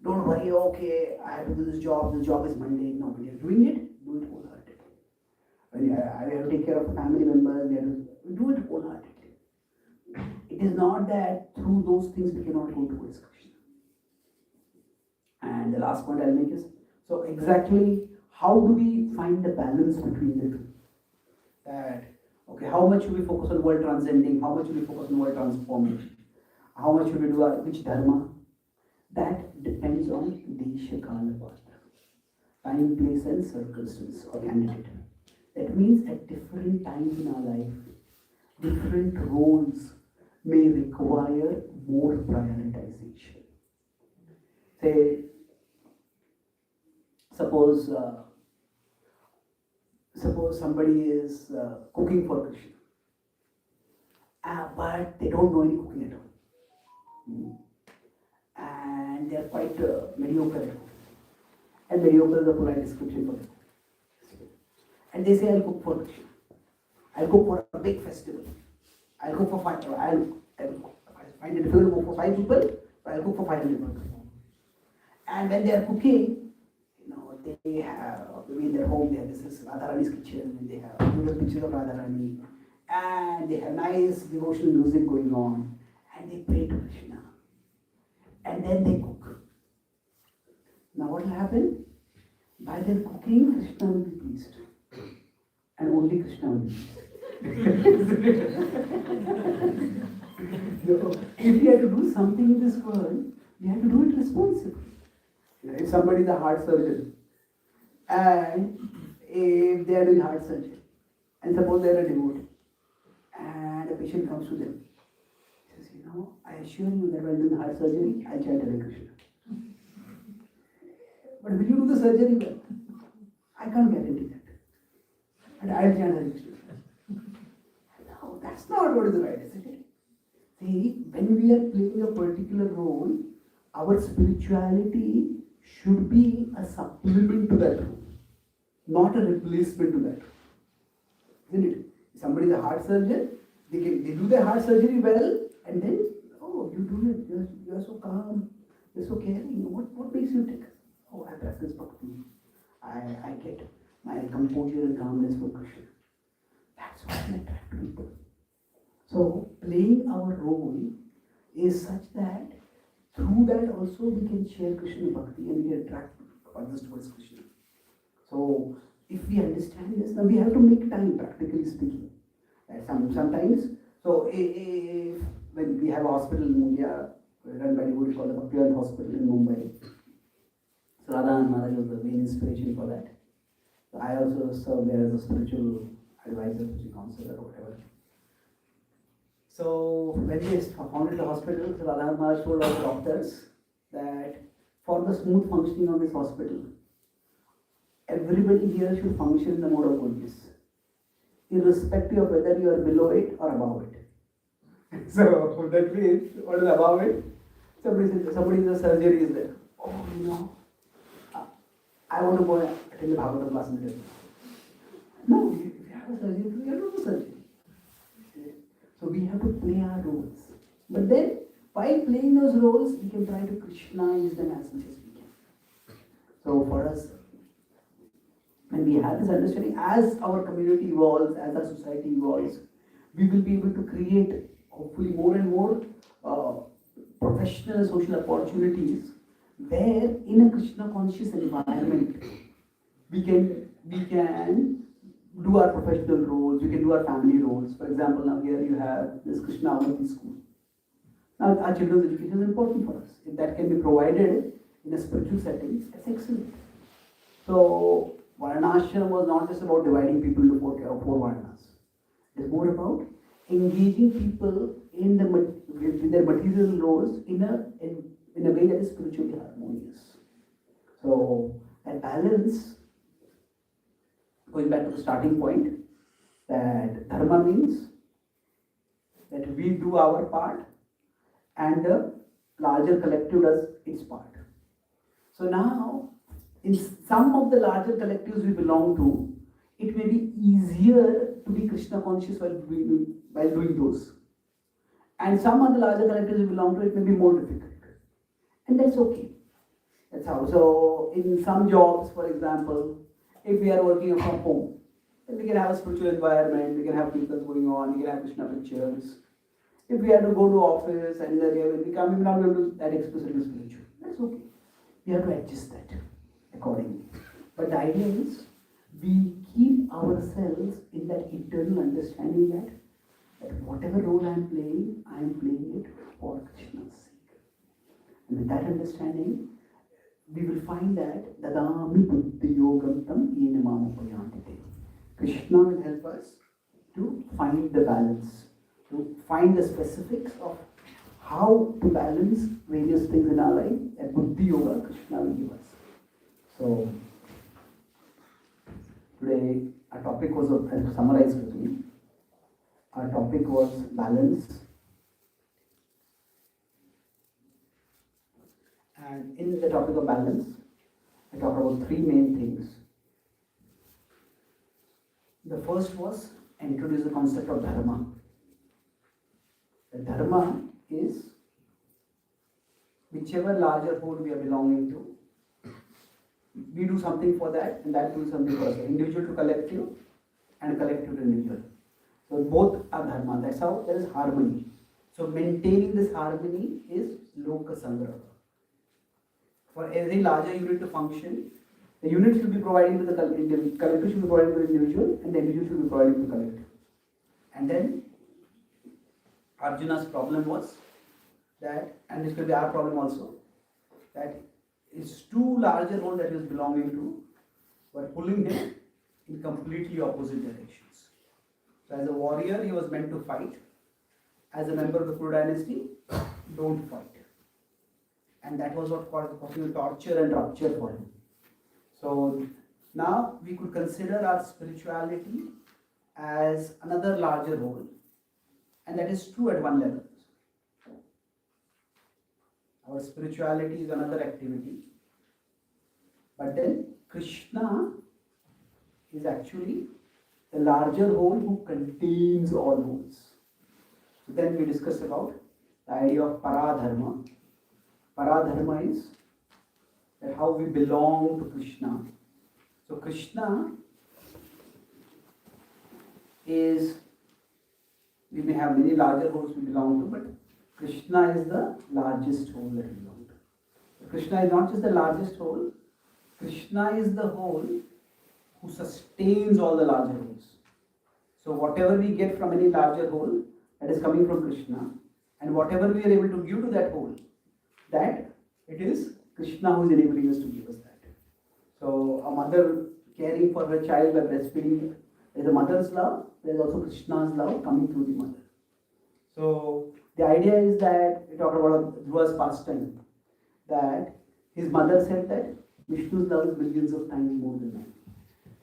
Don't worry, okay, I have to do this job is mundane. No, when you're doing it, do it wholeheartedly. When I have to take care of a family member, do it wholeheartedly. It is not that through those things we cannot go towards Krishna. And the last point I'll make is, so exactly how do we find the balance between the two? That, okay, how much should we focus on world transcending? How much should we focus on world transformation? How much should we do which dharma? That depends on Desha Kala Patra, time, place, and circumstance or candidate. That means at different times in our life, different roles may require more prioritization. Say, suppose somebody is cooking for Krishna, but they don't know any cooking at all. And they are quite mediocre at home. And mediocre is a polite description for them. And they say, I'll cook for Krishna. I'll cook for a big festival. I'll cook for 5. I'll find it difficult to cook for 5 people, but I'll cook for 500 people. And when they are cooking, they have, maybe in their home, they have this Radharani's kitchen, and they have beautiful pictures of Radharani, and they have nice devotional music going on, and they pray to Krishna. And then they cook. Now what will happen? By their cooking, Krishna will be pleased. And only Krishna will be pleased. If we have to do something in this world, we have to do it responsibly. If somebody is a heart surgeon, and if they are doing heart surgery, and suppose they are a devotee, and a patient comes to them, he says, I assure you that while doing heart surgery, I chant Hare Krishna. But will you do the surgery well? I can't guarantee that. And I'll chant Hare Krishna. No, that's not what is right, isn't it? See, when we are playing a particular role, our spirituality should be a supplement to that role, not a replacement to that role. Isn't it? If somebody is a heart surgeon, they do their heart surgery well, and then, you do it, you're so calm, you're so caring. What makes you tick? I practice bhakti. I get my composure and calmness for Krishna. That's what I attract people. So, playing our role is such that through that also we can share Krishna bhakti and we can attract others towards Krishna. So, if we understand this, now we have to make time, practically speaking. Sometimes, so if when we have a hospital in India, run by devotee called the Bhaktivedanta Hospital in Mumbai. So Radha Maharaj was the main inspiration for that. So I also serve there as a spiritual advisor, counselor or whatever. So when we founded the hospital, so Radha Maharaj told our doctors that for the smooth functioning of this hospital, everybody here should function in the mode of goodness, irrespective of whether you are below it or above it. So that means, what is above it? Somebody in the surgery is there. I want to go and attend the Bhagavatam class in the day. No, if you have a surgery, you have to do surgery. So we have to play our roles. But then, while playing those roles, we can try to Krishnaize them as much as we can. So for us, when we have this understanding, as our community evolves, as our society evolves, we will be able to create, hopefully, more and more professional social opportunities where in a Krishna conscious environment we can do our professional roles, we can do our family roles. For example, now here you have this Krishna Amati school. Now our children's education is important for us. If that can be provided in a spiritual setting, that's excellent. So Varnashram was not just about dividing people into four Varnas. It is more about engaging people in their material roles in a way that is spiritually harmonious. So that balance, going back to the starting point, that dharma means that we do our part and the larger collective does its part. So now, in some of the larger collectives we belong to, it may be easier to be Krishna conscious while doing those. And some of the larger collectives we belong to, it may be more difficult. And that's okay. That's how. So in some jobs, for example, if we are working from home, then we can have a spiritual environment, we can have people going on, we can have Krishna pictures. If we have to go to office and then we come, we not able to that explicitly spiritual. That's okay. We have to adjust that accordingly. But the idea is we keep ourselves in that internal understanding that whatever role I am playing it for Krishna's sake. And with that understanding, we will find that Dadami Buddhi Yogam Tam Yenamam Upayantite. Krishna will help us to find the balance, to find the specifics of how to balance various things in our life. That Buddhi Yoga Krishna will give us. So today our topic was, I'll summarize quickly. Our topic was balance. And in the topic of balance, I talked about three main things. The first was introduce the concept of dharma. The dharma is whichever larger whole we are belonging to, we do something for that and that do something for us. Individual to collective and collective to individual. So both are dharma. That's how there is harmony. So maintaining this harmony is loka sangraha. For every larger unit to function, the unit should be providing to the collective should be providing to the individual, and the individual should be providing to the collective. And then Arjuna's problem was that, and this could be our problem also, that his two larger roles that he was belonging to were pulling him in completely opposite directions. So as a warrior, he was meant to fight. As a member of the Kuru dynasty, don't fight. And that was what caused torture and rupture for him. So now we could consider our spirituality as another larger role, and that is true at one level. Our spirituality is another activity, but then Krishna is actually the larger whole who contains all wholes. So then we discussed about the idea of paradharma. Paradharma is that how we belong to Krishna. So Krishna is, we may have many larger wholes we belong to, but Krishna is the largest whole that we belong to. Krishna is not just the largest whole, Krishna is the whole who sustains all the larger wholes. So whatever we get from any larger whole, that is coming from Krishna, and whatever we are able to give to that whole, that it is Krishna who is enabling us to give us that. So a mother caring for her child by breastfeeding, there is a mother's love, there is also Krishna's love coming through the mother. So the idea is that, we talked about Dhruva's pastime, that his mother said that Vishnu's love is millions of times more than mine.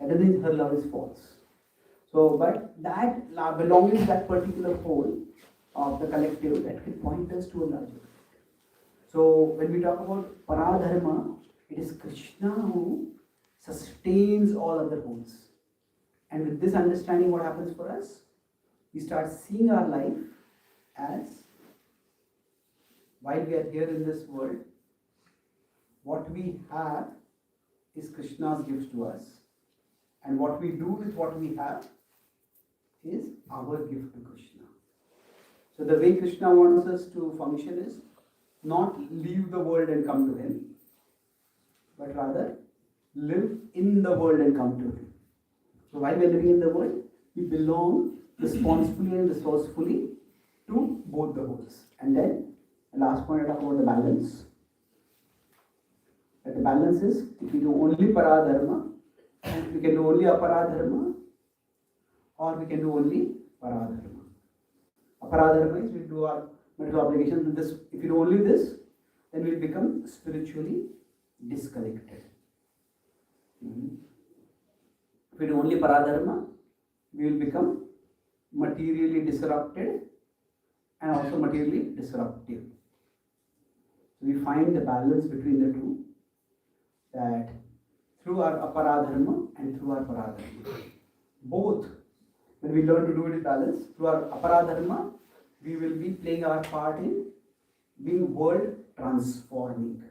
That doesn't mean her love is false. So, but that belonging to that particular whole of the collective, that can point us to a larger. So when we talk about paradharma, it is Krishna who sustains all other wholes. And with this understanding, what happens for us? We start seeing our life as, while we are here in this world, what we have is Krishna's gift to us. And what we do with what we have is our gift to Krishna. So the way Krishna wants us to function is not leave the world and come to Him, but rather live in the world and come to Him. So while we are living in the world, we belong responsibly and resourcefully to both the wholes. And then the last point I talk about the balance. That the balance is, if we do only paradharma, we can do only aparadharma, or we can do only paradharma. Aparadharma is we do our material obligations with this. If we do only this, then we become spiritually disconnected. If we do only paradharma, we will become materially disrupted and also materially disruptive. So we find the balance between the two. that through our aparadharma and through our paradharma, both, when we learn to do it in balance, through our aparadharma, we will be playing our part in being world transforming.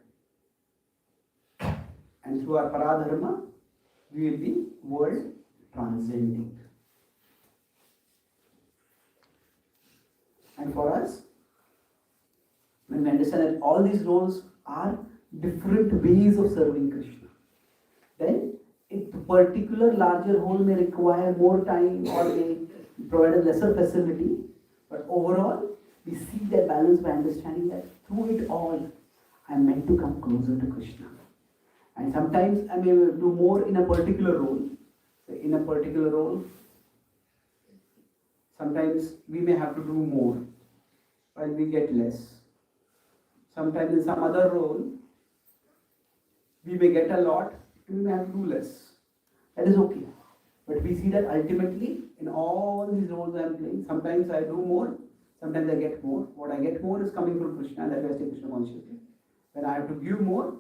And through our paradharma, we will be world transcending. And for us, when we understand that all these roles are different ways of serving Krishna, then a particular larger role may require more time or may provide a lesser facility, but overall, we see that balance by understanding that through it all, I am meant to come closer to Krishna. And sometimes I may do more in a particular role. So in a particular role, sometimes we may have to do more while we get less. Sometimes in some other role, we may get a lot, we may have to do less. That is okay. But we see that ultimately, in all these roles I am playing, sometimes I do more, sometimes I get more. What I get more is coming from Krishna, and that way I stay Krishna consciously. When I have to give more,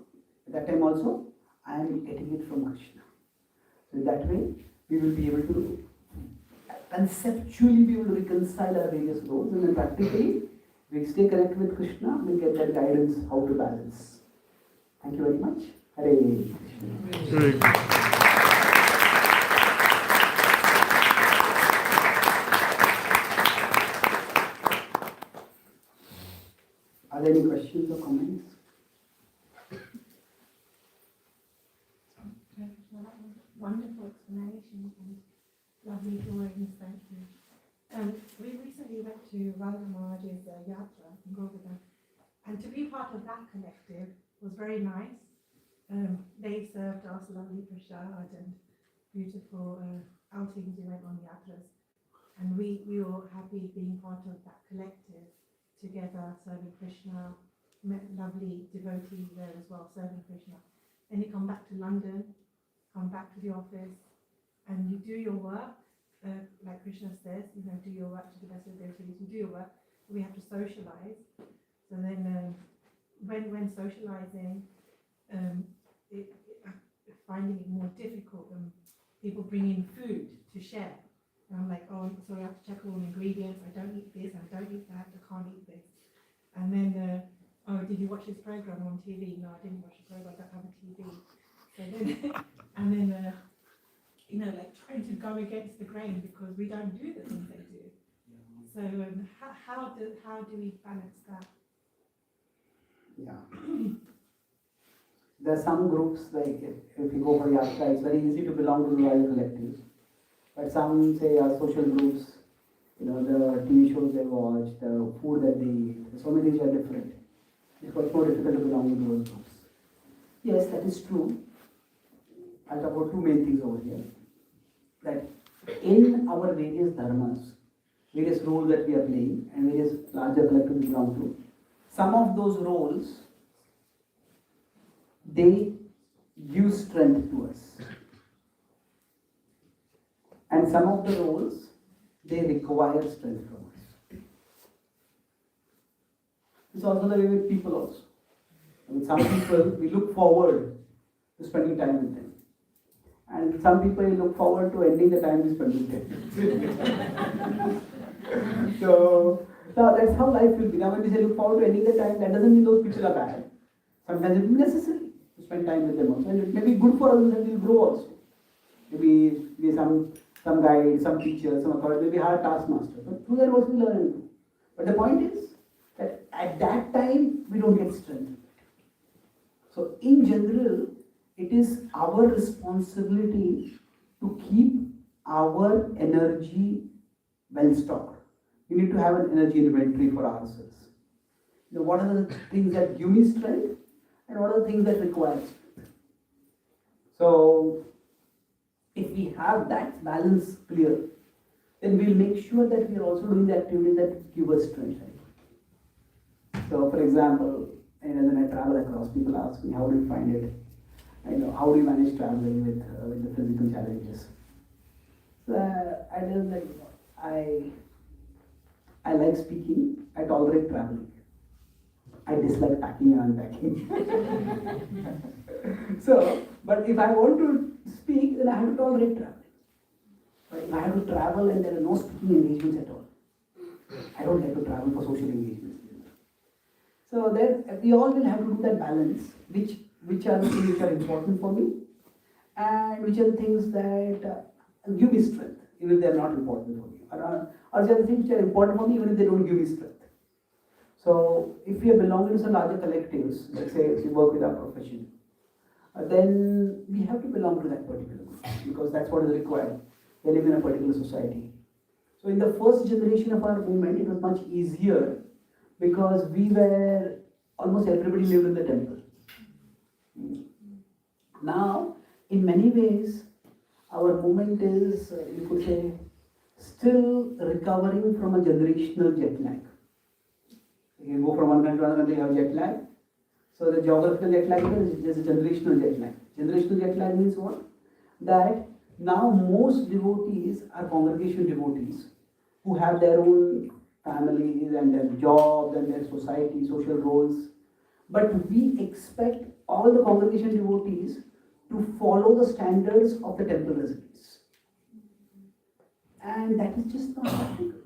at that time also, I am getting it from Krishna. So that way, we will be able to conceptually be able to reconcile our various roles, and then practically, we stay connected with Krishna, we get that guidance how to balance. Thank you very much. Hare Krishna. Are there any questions or comments? Wonderful explanation and lovely drawings, thank you. We recently went to Radha Maharaj's Yatra in Govardhan, and to be part of that collective was very nice. They served us lovely prasad and beautiful outings. We went on yatras, and we were happy being part of that collective together, serving Krishna. Met lovely devotees there as well, serving Krishna. Then you come back to London, come back to the office, and you do your work, like Krishna says, do your work to the best of your abilities. You do your work. We have to socialize. So then, when socializing, finding it more difficult, people bring in food to share. And I'm like, oh, sorry, I have to check all the ingredients. I don't eat this, I don't eat that, I can't eat this. And then, oh, did you watch this program on TV? No, I didn't watch the program, I don't have a TV. So then, and then, like trying to go against the grain because we don't do the things they do. So how do we balance that? Yeah. There are some groups, like if you go for yatra, it's very easy to belong to the royal collectives. But some say are social groups, the TV shows they watch, the food that they eat, so many things are different. It's quite more difficult to belong to those groups. Yes, that is true. I'll talk about two main things over here. That in our various dharmas, various roles that we are playing and various larger collectives we belong to, some of those roles, they give strength to us. And some of the roles, they require strength from us. It's also the way with people also. With some people, we look forward to spending time with them. And some people you look forward to ending the time we spend with them. So that's how life will be. Now when we say look forward to ending the time, that doesn't mean those people are bad. Sometimes it will be necessary to spend time with them also. And it may be good for us and we'll grow also. Maybe some guide, some teacher, some authority, maybe hard taskmaster. But through that also we learn and grow. But the point is that at that time we don't get strength. So in general, it is our responsibility to keep our energy well stocked. We need to have an energy inventory for ourselves. What are the things that give me strength and what are the things that require strength? So if we have that balance clear, then we'll make sure that we are also doing the activities that give us strength. So for example, when I travel across, people ask me, how do you find it? How do you manage traveling with the physical challenges? So I tell them that I like speaking, I tolerate traveling. I dislike packing and unpacking. So, but if I want to speak, then I have to tolerate traveling. But if I have to travel and there are no speaking engagements at all, I don't like to travel for social engagements. So then we all will have to do that balance, which are the things which are important for me, and which are the things that give me strength, even if they are not important for me, or which are the things which are important for me, even if they don't give me strength. So if we are belonging to some larger collectives, let's say if we work with our profession, then we have to belong to that particular group because that's what is required. We live in a particular society. So in the first generation of our movement, it was much easier because we were, almost everybody lived in the temple. Now, in many ways, our movement is, you could say, still recovering from a generational jet lag. You go from one country to another country, you have jet lag. So the geographical jet lag is just a generational jet lag. Generational jet lag means what? That now most devotees are congregation devotees who have their own families and their jobs and their society, social roles. But we expect all the congregation devotees to follow the standards of the temple residents. And that is just not practical.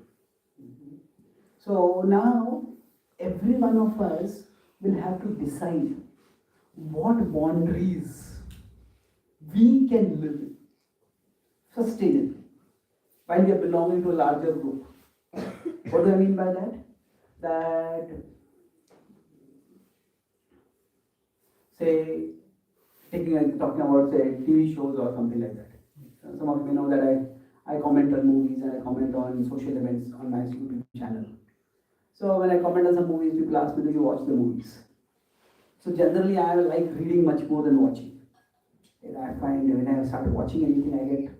So now every one of us will have to decide what boundaries we can live in sustainably while we are belonging to a larger group. What do I mean by that? That, say, talking about, say, TV shows or something like that. Some of you may know that I comment on movies and I comment on social events on my YouTube channel. So when I comment on some movies, people ask me, do you watch the movies? So generally I like reading much more than watching. And I find when I start watching anything,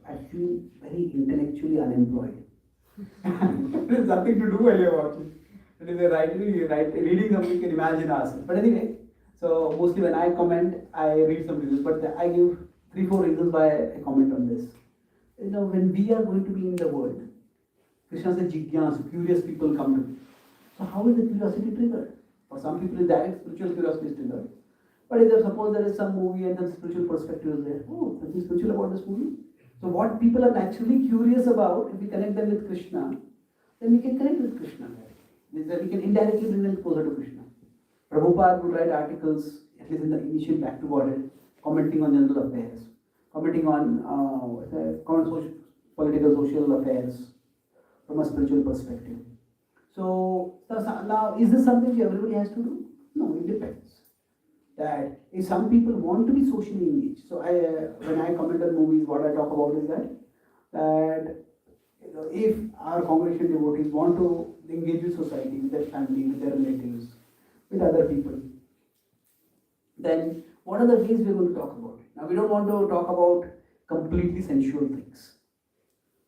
I feel very intellectually unemployed. There's nothing to do while you're watching. It is reading something you can imagine ourselves. But anyway, so mostly when I comment, I read some reviews, but I give 3-4 reasons why I comment on this. When we are going to be in the world, Krishna said, Jigyansu, curious people come to me. So how is the curiosity triggered? For some people, direct spiritual curiosity is triggered. But if suppose there is some movie and the spiritual perspective is there, oh, something spiritual about this movie. So what people are naturally curious about, if we connect them with Krishna, then we can connect with Krishna. We can indirectly bring them closer to Krishna. Prabhupada would write articles, at least in the initial Back to Godhead, commenting on general affairs, commenting on political, social affairs from a spiritual perspective. So now, is this something everybody has to do? No, it depends. That if some people want to be socially engaged, so when I comment on movies, what I talk about is that if our congregation devotees want to engage with society, with their family, with their relatives, with other people, then what are the ways we're going to talk about it? Now, we don't want to talk about completely sensual things,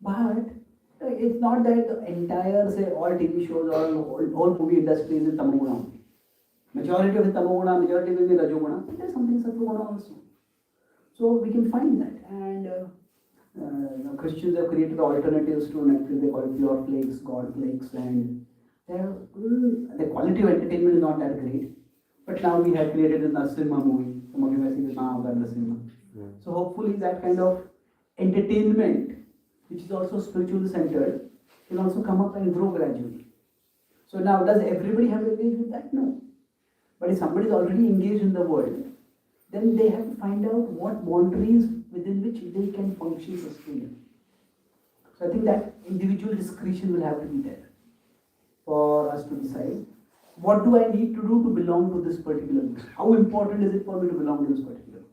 but it's not that the entire, say, all TV shows or all movie industry is in Tamaguna. Majority of it Tamaguna, majority will be Rajoguna, but there's something Satvaguna also. So we can find that. And Christians have created alternatives to Netflix. They call it pure flakes, God flakes, and the quality of entertainment is not that great. But now we have created a Narasimha movie. Some of you may see the name of that Narasimha. So hopefully that kind of entertainment, which is also spiritually centered, can also come up and grow gradually. So now, does everybody have to engage with that? No. But if somebody is already engaged in the world, then they have to find out what boundaries within which they can function sustainably. So I think that individual discretion will have to be there for us to decide, what do I need to do to belong to this particular group? How important is it for me to belong to this particular group?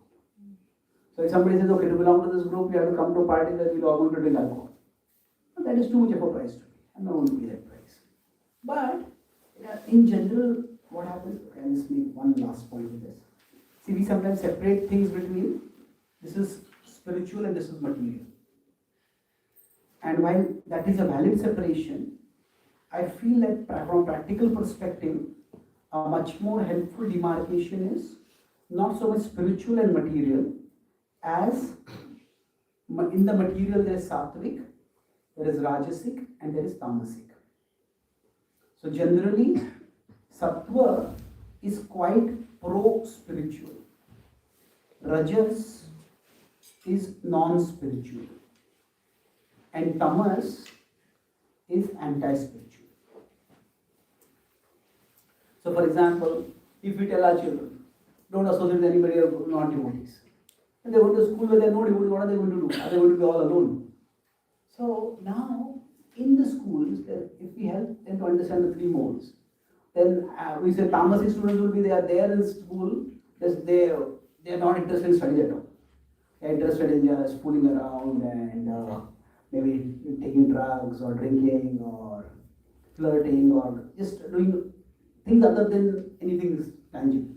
So if somebody says, okay, to belong to this group, you have to come to a party where we're all going to drink alcohol. But that is too much of a price to pay. I'm not going to pay that price. But in general, what happens? Okay, I'll just make one last point with this. See, we sometimes separate things between this is spiritual and this is material. And while that is a valid separation, I feel that from a practical perspective, a much more helpful demarcation is not so much spiritual and material, as in the material there is sattvic, there is rajasic, and there is tamasic. So generally, sattva is quite pro-spiritual. Rajas is non-spiritual. And tamas is anti-spiritual. So for example, if we tell our children, don't associate with anybody who are not devotees. And they go to school where they are no devotees, what are they going to do? Are they going to be all alone? So now, in the schools, if we help them to understand the three modes, then we say Tamasic students will be there in school, they are not interested in study at all. They are interested in just fooling around and maybe taking drugs or drinking or flirting or just doing things other than anything tangible.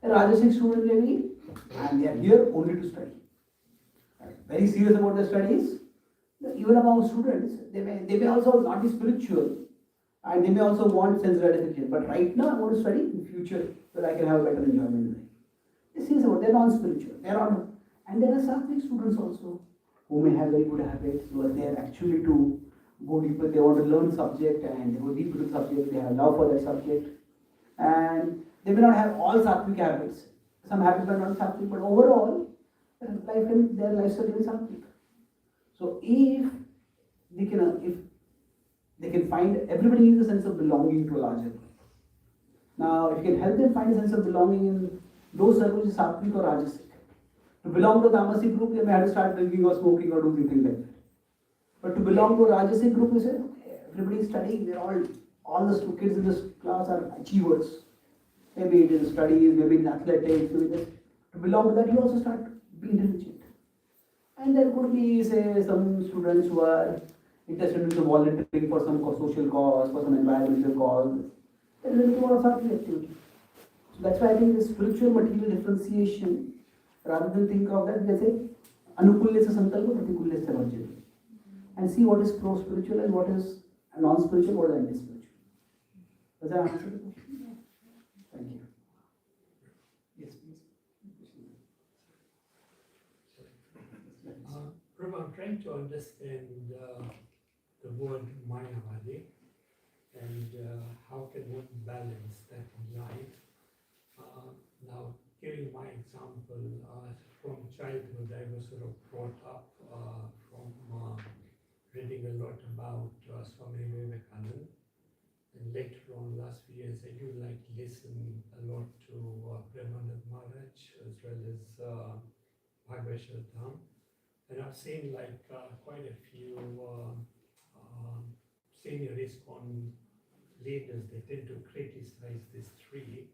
A Rajasic student maybe, and they are here only to study. Very serious about their studies. Even among students, they may also not be spiritual and they may also want sense gratification. But right now I want to study in future so that I can have a better enjoyment in life. This is about, they're non-spiritual. They're not, and there are Sattvic students also who may have very good habits, who are there actually to go deeper. They want to learn subject and they go deeper to the subject, they have love for that subject. And they may not have all Sattvic habits. Some habits are not Sattvic, but overall, their lifestyle is Sattvic. So if they can find, everybody needs a sense of belonging to a larger group. Now, if you can help them find a sense of belonging in those circles, Sattvic or Rajasic. To belong to the Tamasic group, they may have to start drinking or smoking or doing things like that. But to belong to a Rajasic group, you say, okay, everybody is studying, they're all the kids in this class are achievers. Maybe it is studies, maybe in athletics, maybe this. To belong to that, you also start being diligent. And there could be, say, some students who are interested in volunteering for some social cause, for some environmental cause. There is a lot of Sattvic activity. So that's why I think the spiritual material differentiation, rather than think of that, they say, Anukulyasya sankalpa, Pratikulyasya varjyate. And see what is pro-spiritual and what is non-spiritual, what is anti-spiritual. Does that answer the question? Thank you. Yes, please. Prabhu, I'm trying to understand the word Mayavadi and how can one balance that in life. Now, giving my example, from childhood I was sort of brought up from reading a lot about Swami Vivekananda. And later on, last few years, I do like listen a lot to Premanand Maharaj as well as Bhagavad Dham. And I've seen like quite a few senior ISKCON leaders, they tend to criticize these three,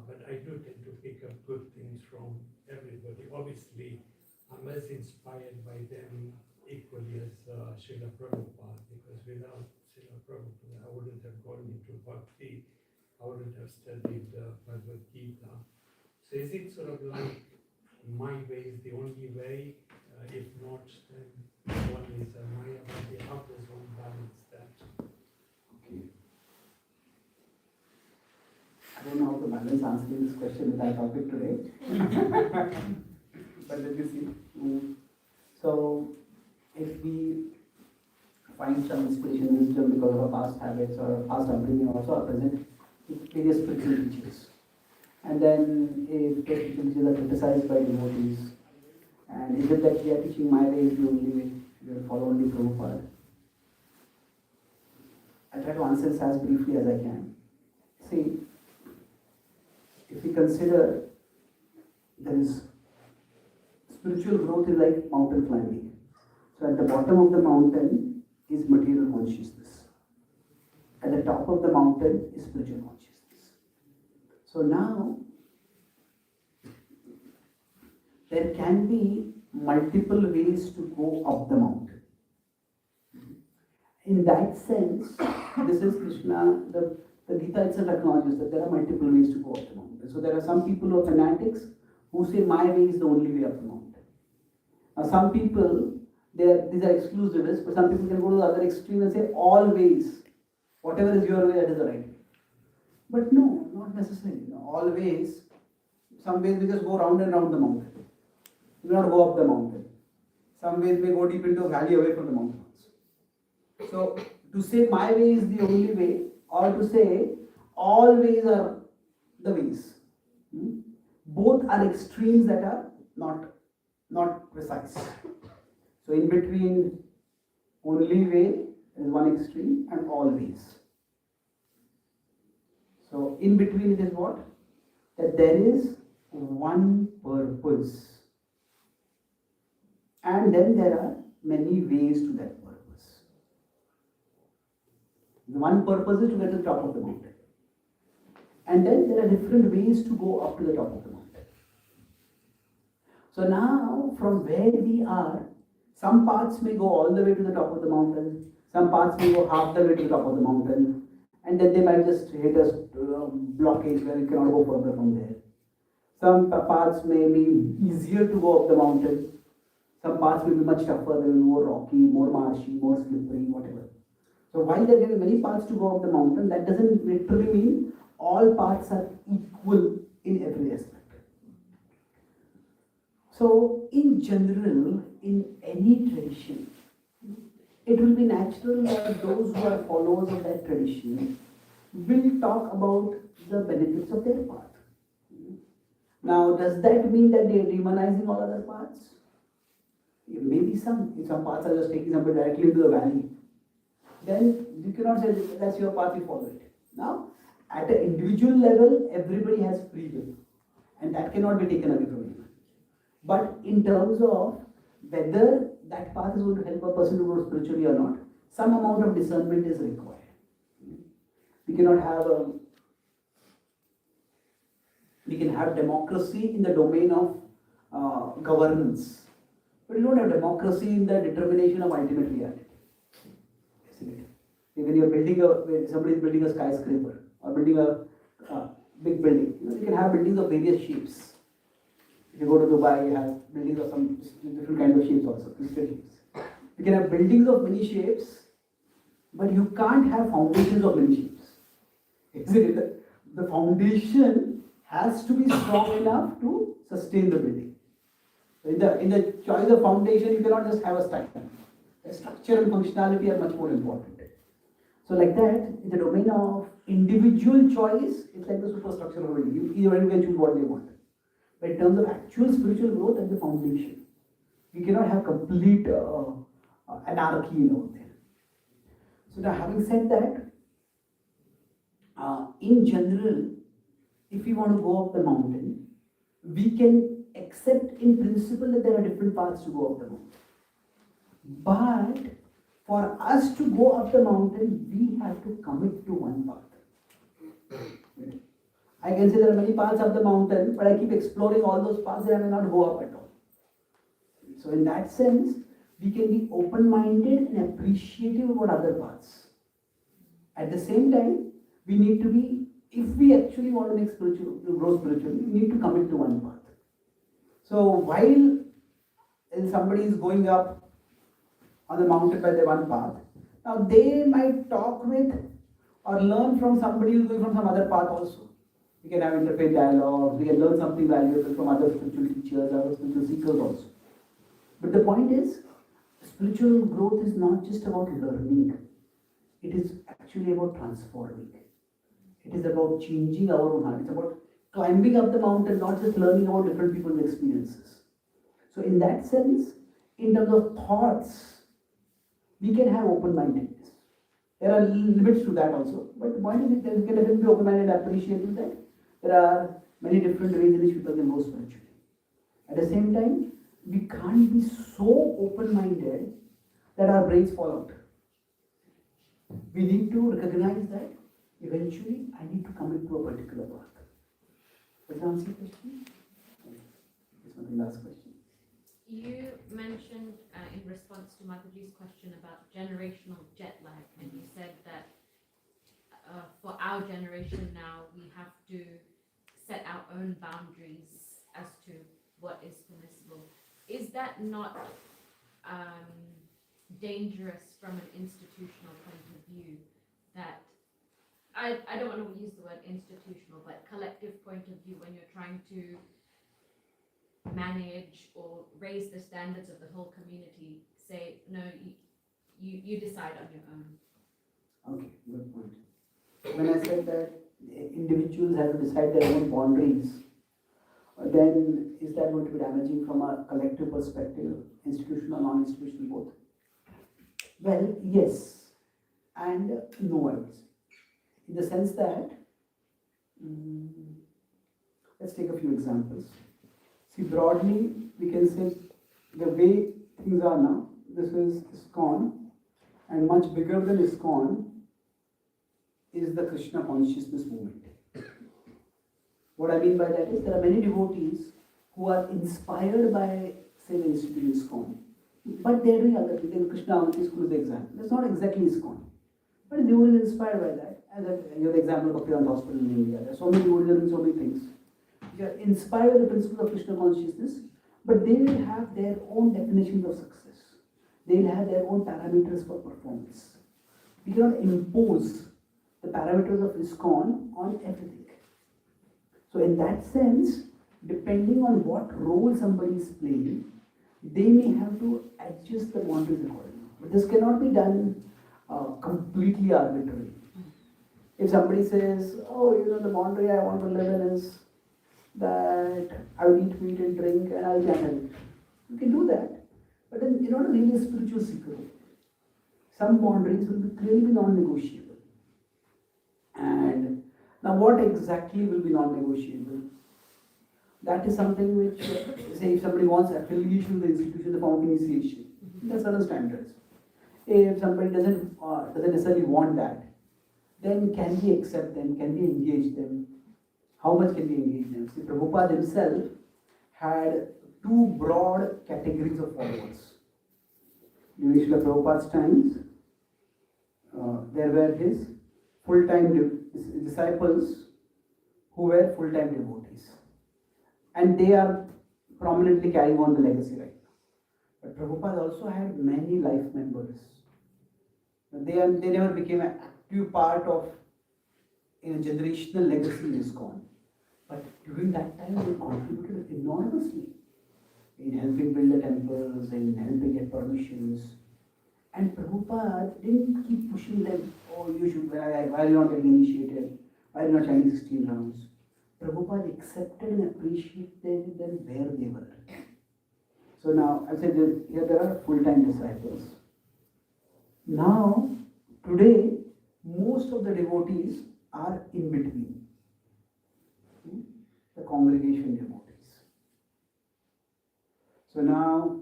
but I do tend to pick up good things from everybody. Obviously, I'm as inspired by them equally as Srila Prabhupada, because without Srila Prabhupada, I wouldn't have gone into Bhakti, I wouldn't have studied Bhagavad Gita. So is it sort of like my way is the only way? If not, then one is Mayavadi. How does one balance that? Okay. I don't know how to balance answering this question with our topic today. But let me see. So, if we find some inspiration, wisdom because of our past habits or past upbringing, also our present various spiritual teachers. And then if those spiritual teachers are criticized by devotees, and is it that we are teaching my way is the only way, we will follow only Prabhupada? I try to answer this as briefly as I can. See, if we consider there is spiritual growth is like mountain climbing. So at the bottom of the mountain is material consciousness. At the top of the mountain is spiritual consciousness. So now, there can be multiple ways to go up the mountain. In that sense, this is Krishna, the Gita itself acknowledges that there are multiple ways to go up the mountain. So there are some people who are fanatics who say my way is the only way up the mountain. Now some people, these are exclusivists, but some people can go to the other extreme and say all ways, whatever is your way, that is the right way. But no, not necessarily. No, all ways, some ways we just go round and round the mountain. We do not go up the mountain. Some ways may go deep into a valley away from the mountains. So to say my way is the only way, or to say all ways are the ways. Both are extremes that are not precise. So in between only way is one extreme and all ways. So in between it is what? That there is one purpose. And then there are many ways to that purpose. The one purpose is to get to the top of the mountain. And then there are different ways to go up to the top of the mountain. So now from where we are, some paths may go all the way to the top of the mountain, some paths may go half the way to the top of the mountain, and then they might just hit a blockage where you cannot go further from there. Some paths may be easier to go up the mountain, some paths will be much tougher, they will be more rocky, more marshy, more slippery, whatever. So while there will be many paths to go up the mountain, that doesn't literally mean all paths are equal in every aspect. So in general, in any tradition, it will be natural that those who are followers of that tradition will talk about the benefits of their path. Now, does that mean that they are demonizing all other paths? Maybe some. If some paths are just taking somebody directly into the valley, then you cannot say that's your path, you follow it. Now, at an individual level, everybody has free will, and that cannot be taken away from anyone. But in terms of whether that path is going to help a person to grow spiritually or not, some amount of discernment is required. We cannot have we can have democracy in the domain of governance, but you don't have democracy in the determination of ultimate reality. When you're building when somebody is building a skyscraper or building a big building, you can have buildings of various shapes. If you go to Dubai, you have buildings of some different kinds of shapes also, twisted shapes. You can have buildings of many shapes, but you can't have foundations of many shapes. Isn't it? The foundation has to be strong enough to sustain the building. In the choice of foundation, you cannot just have a structure. The structure and functionality are much more important. So like that, in the domain of individual choice, it's like the superstructure of a building. Everyone can choose what they want. But in terms of actual spiritual growth, that's the foundation. You cannot have complete anarchy out there. So now, having said that, in general, if we want to go up the mountain, we can accept in principle that there are different paths to go up the mountain. But for us to go up the mountain, we have to commit to one path. I can say there are many paths up the mountain, but I keep exploring all those paths and I may not go up at all. So in that sense, we can be open-minded and appreciative about other paths. At the same time, we need to be, if we actually want to grow spiritually, we need to commit to one path. So while somebody is going up on the mountain by the one path, now they might talk with or learn from somebody who is going from some other path also. We can have interfaith dialogues, we can learn something valuable from other spiritual teachers, other spiritual seekers also. But the point is, spiritual growth is not just about learning, it is actually about transforming. It is about changing our own heart. It's about climbing up the mountain, not just learning about different people's experiences. So in that sense, in terms of thoughts, we can have open-mindedness. There are limits to that also. But the point is that we can definitely be open-minded and appreciate that there are many different ways in which people can grow spiritually. At the same time, we can't be so open-minded that our brains fall out. We need to recognize that eventually I need to commit to a particular path. Does that answer your question? This one, the last question. You mentioned in response to Mataji's question about generational jet lag, and you said that for our generation now, we have to set our own boundaries as to what is permissible. Is that not dangerous from an institutional point of view? That I don't want to use the word institutional, but collective point of view, when you're trying to manage or raise the standards of the whole community, say, no, you decide on your own. Okay, good point. When I said that individuals have to decide their own boundaries, then is that going to be damaging from a collective perspective, institutional or non-institutional both? Well, yes and no, I would say. In the sense that, let's take a few examples. See, broadly, we can say the way things are now, this is ISKCON, and much bigger than ISKCON is the Krishna consciousness movement. What I mean by that is there are many devotees who are inspired by, say, the institute ISKCON, but they are doing other things. Then Krishna Amrita School is the example. That's not exactly ISKCON, but the devotee is inspired by that. As you have the example of Bhaktivedanta Hospital in India. There are so many devotees doing so many things. They are inspired by the principle of Krishna consciousness, but they will have their own definitions of success. They will have their own parameters for performance. We cannot impose the parameters of ISKCON on everything. So in that sense, depending on what role somebody is playing, they may have to adjust the boundaries accordingly. But this cannot be done completely arbitrarily. If somebody says, oh, the boundary I want to live in is that I will eat meat and drink and I will chant it. You can do that, but then you're not really a spiritual seeker. Some boundaries will be clearly non-negotiable. And now what exactly will be non-negotiable? That is something which, say if somebody wants affiliation with the institution in the form of initiation, there are certain standards. If somebody doesn't necessarily want that, then can we accept them? Can we engage them? How much can we engage them? See, Prabhupada himself had two broad categories of followers. During Srila Prabhupada's times, there were his full-time disciples who were full-time devotees. And they are prominently carrying on the legacy right now. But Prabhupada also had many life members. They never became an active part of a generational legacy in ISKCON. But during that time, they contributed enormously in helping build the temples, in helping get permissions. And Prabhupada didn't keep pushing them, oh, you should, why are you not getting initiated? Why are you not chanting 16 rounds? Prabhupada accepted and appreciated them where they were. So now, I said here there are full-time disciples. Now, today, most of the devotees are in between. The congregation devotees. So now,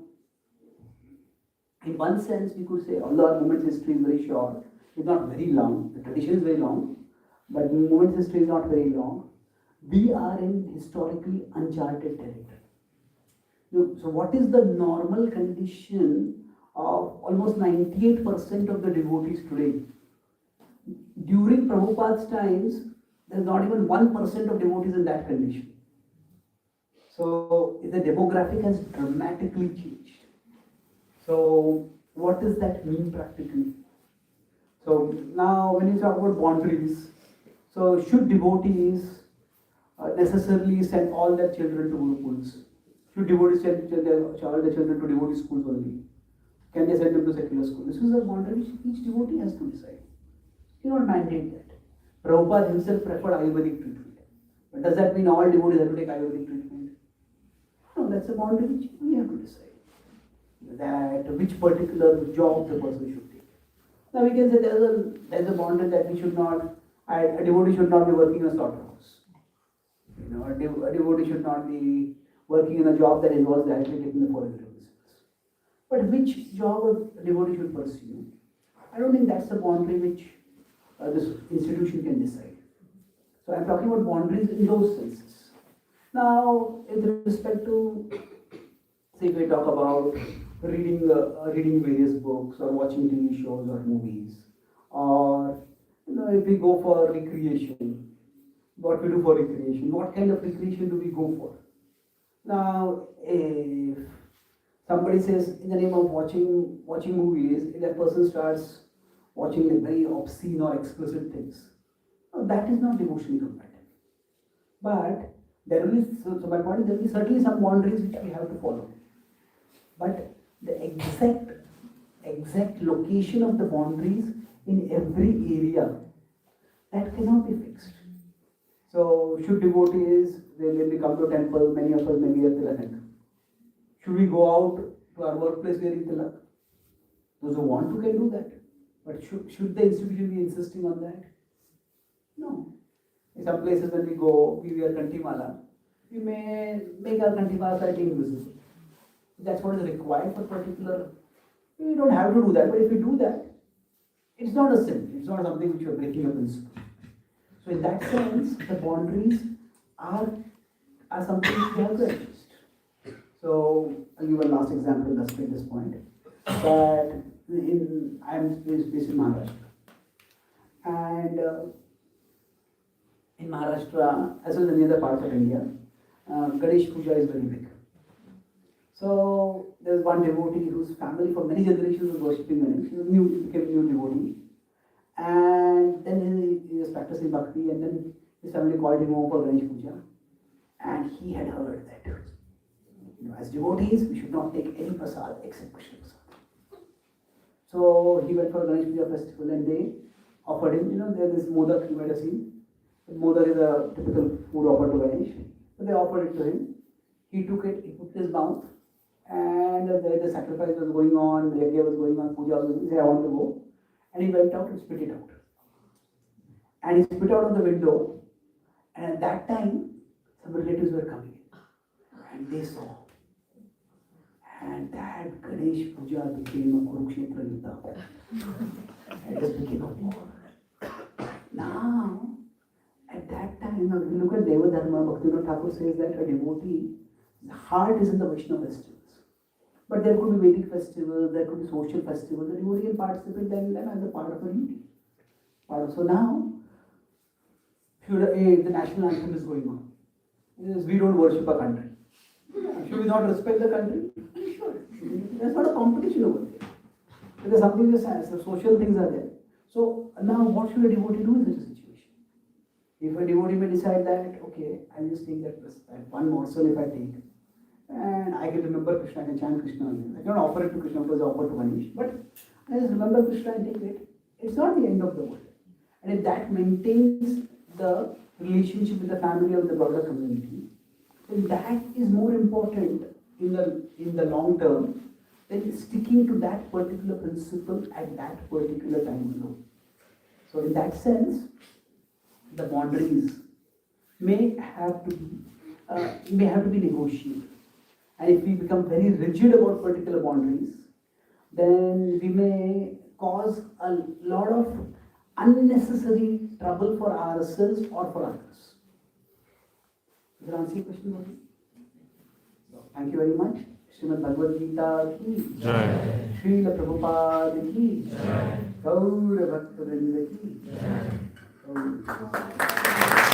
in one sense, we could say, although our movement's history is very short, it's not very long, the tradition is very long, but the movement's history is not very long, we are in historically uncharted territory. So what is the normal condition of almost 98% of the devotees today? During Prabhupada's times, there is not even 1% of devotees in that condition. So the demographic has dramatically changed. So what does that mean practically? So now when you talk about boundaries, so should devotees necessarily send all their children to gurukuls? Should devotees send all their children to devotee schools only? Can they send them to secular school? This is a boundary which each devotee has to decide. You cannot mandate that. Prabhupada himself preferred Ayurvedic treatment. But does that mean all devotees have to take Ayurvedic treatment? No, that's a boundary which we have to decide. That which particular job the person should take. Now we can say there's a boundary that we should not, a devotee should not be working in a slaughterhouse. A devotee should not be working in a job that involves directly taking the foreign services. But which job a devotee should pursue? I don't think that's the boundary which this institution can decide. So I'm talking about boundaries in those senses. Now, with respect to, say, if we talk about reading various books or watching TV shows or movies, or if we go for recreation, what we do for recreation, what kind of recreation do we go for? Now, if somebody says in the name of watching movies, if that person starts watching like very obscene or explicit things, that is not devotionally compatible. But there will be, so my point is there will be certainly some boundaries which we have to follow. But the exact location of the boundaries in every area, that cannot be fixed. So should devotees, when we come to temple, many of us may wear tilak. Should we go out to our workplace wearing tilak? Those who want to can do that. But should the institution be insisting on that? No. In some places when we go, we wear kantimala. We may make our kantimala slightly invisible. That's what is required for particular. We don't have to do that, but if we do that, it's not a sin. It's not something which you are breaking a principle. So in that sense, the boundaries are something which we have to adjust. So I'll give one last example to illustrate this point. That I'm based in Maharashtra, and in Maharashtra, as well as in other parts of India, Ganesh Puja is very big. So there's one devotee whose family for many generations was worshipping Ganesh. He became a new devotee, and then he was practicing bhakti, and then his family called him home for Ganesh Puja, and he had heard that, as devotees we should not take any prasad except Krishna prasad. So he went for Ganesh Puja festival, and they offered him, there is modak, you might have seen. Modak is a typical food offered to Ganesh. So they offered it to him. He took it, he put it in his mouth, and the sacrifice was going on, the yajna was going on, puja was going on. He said, I want to go. And he went out and spit it out. And he spit out of the window, and at that time, some relatives were coming in, and they saw. And that Ganesh Puja became a Kurukshetra Yuddha. It just became a war. Now, at that time, if you look at Deva Dharma, Bhaktivinoda Thakur says that a devotee, the heart is in the Vaishnava festivals. But there could be Vedic festivals, there could be social festivals, the devotee can participate then as a part of a duty. So now, the national anthem is going on. We don't worship a country. Should we not respect the country? Sure. There's not a competition over there. Because something is the social things are there. So now what should a devotee do in such a situation? If a devotee may decide that, okay, I'll just take that one morsel if I take, and I can remember Krishna, I can chant Krishna again. I cannot offer it to Krishna because I offer to Ganesh, but I just remember Krishna and take it. It's not the end of the world. And if that maintains the relationship with the family or the broader community, then that is more important in the long term than sticking to that particular principle at that particular time alone. So in that sense, the boundaries may have to be negotiated. And if we become very rigid about particular boundaries, then we may cause a lot of unnecessary trouble for ourselves or for others. Does that answer your question, Modi? So, thank you very much. Srimad Bhagavad Gita ki Jai. Srila Prabhupada ki Jai. Gaura Bhakta Vrinda ki Jai.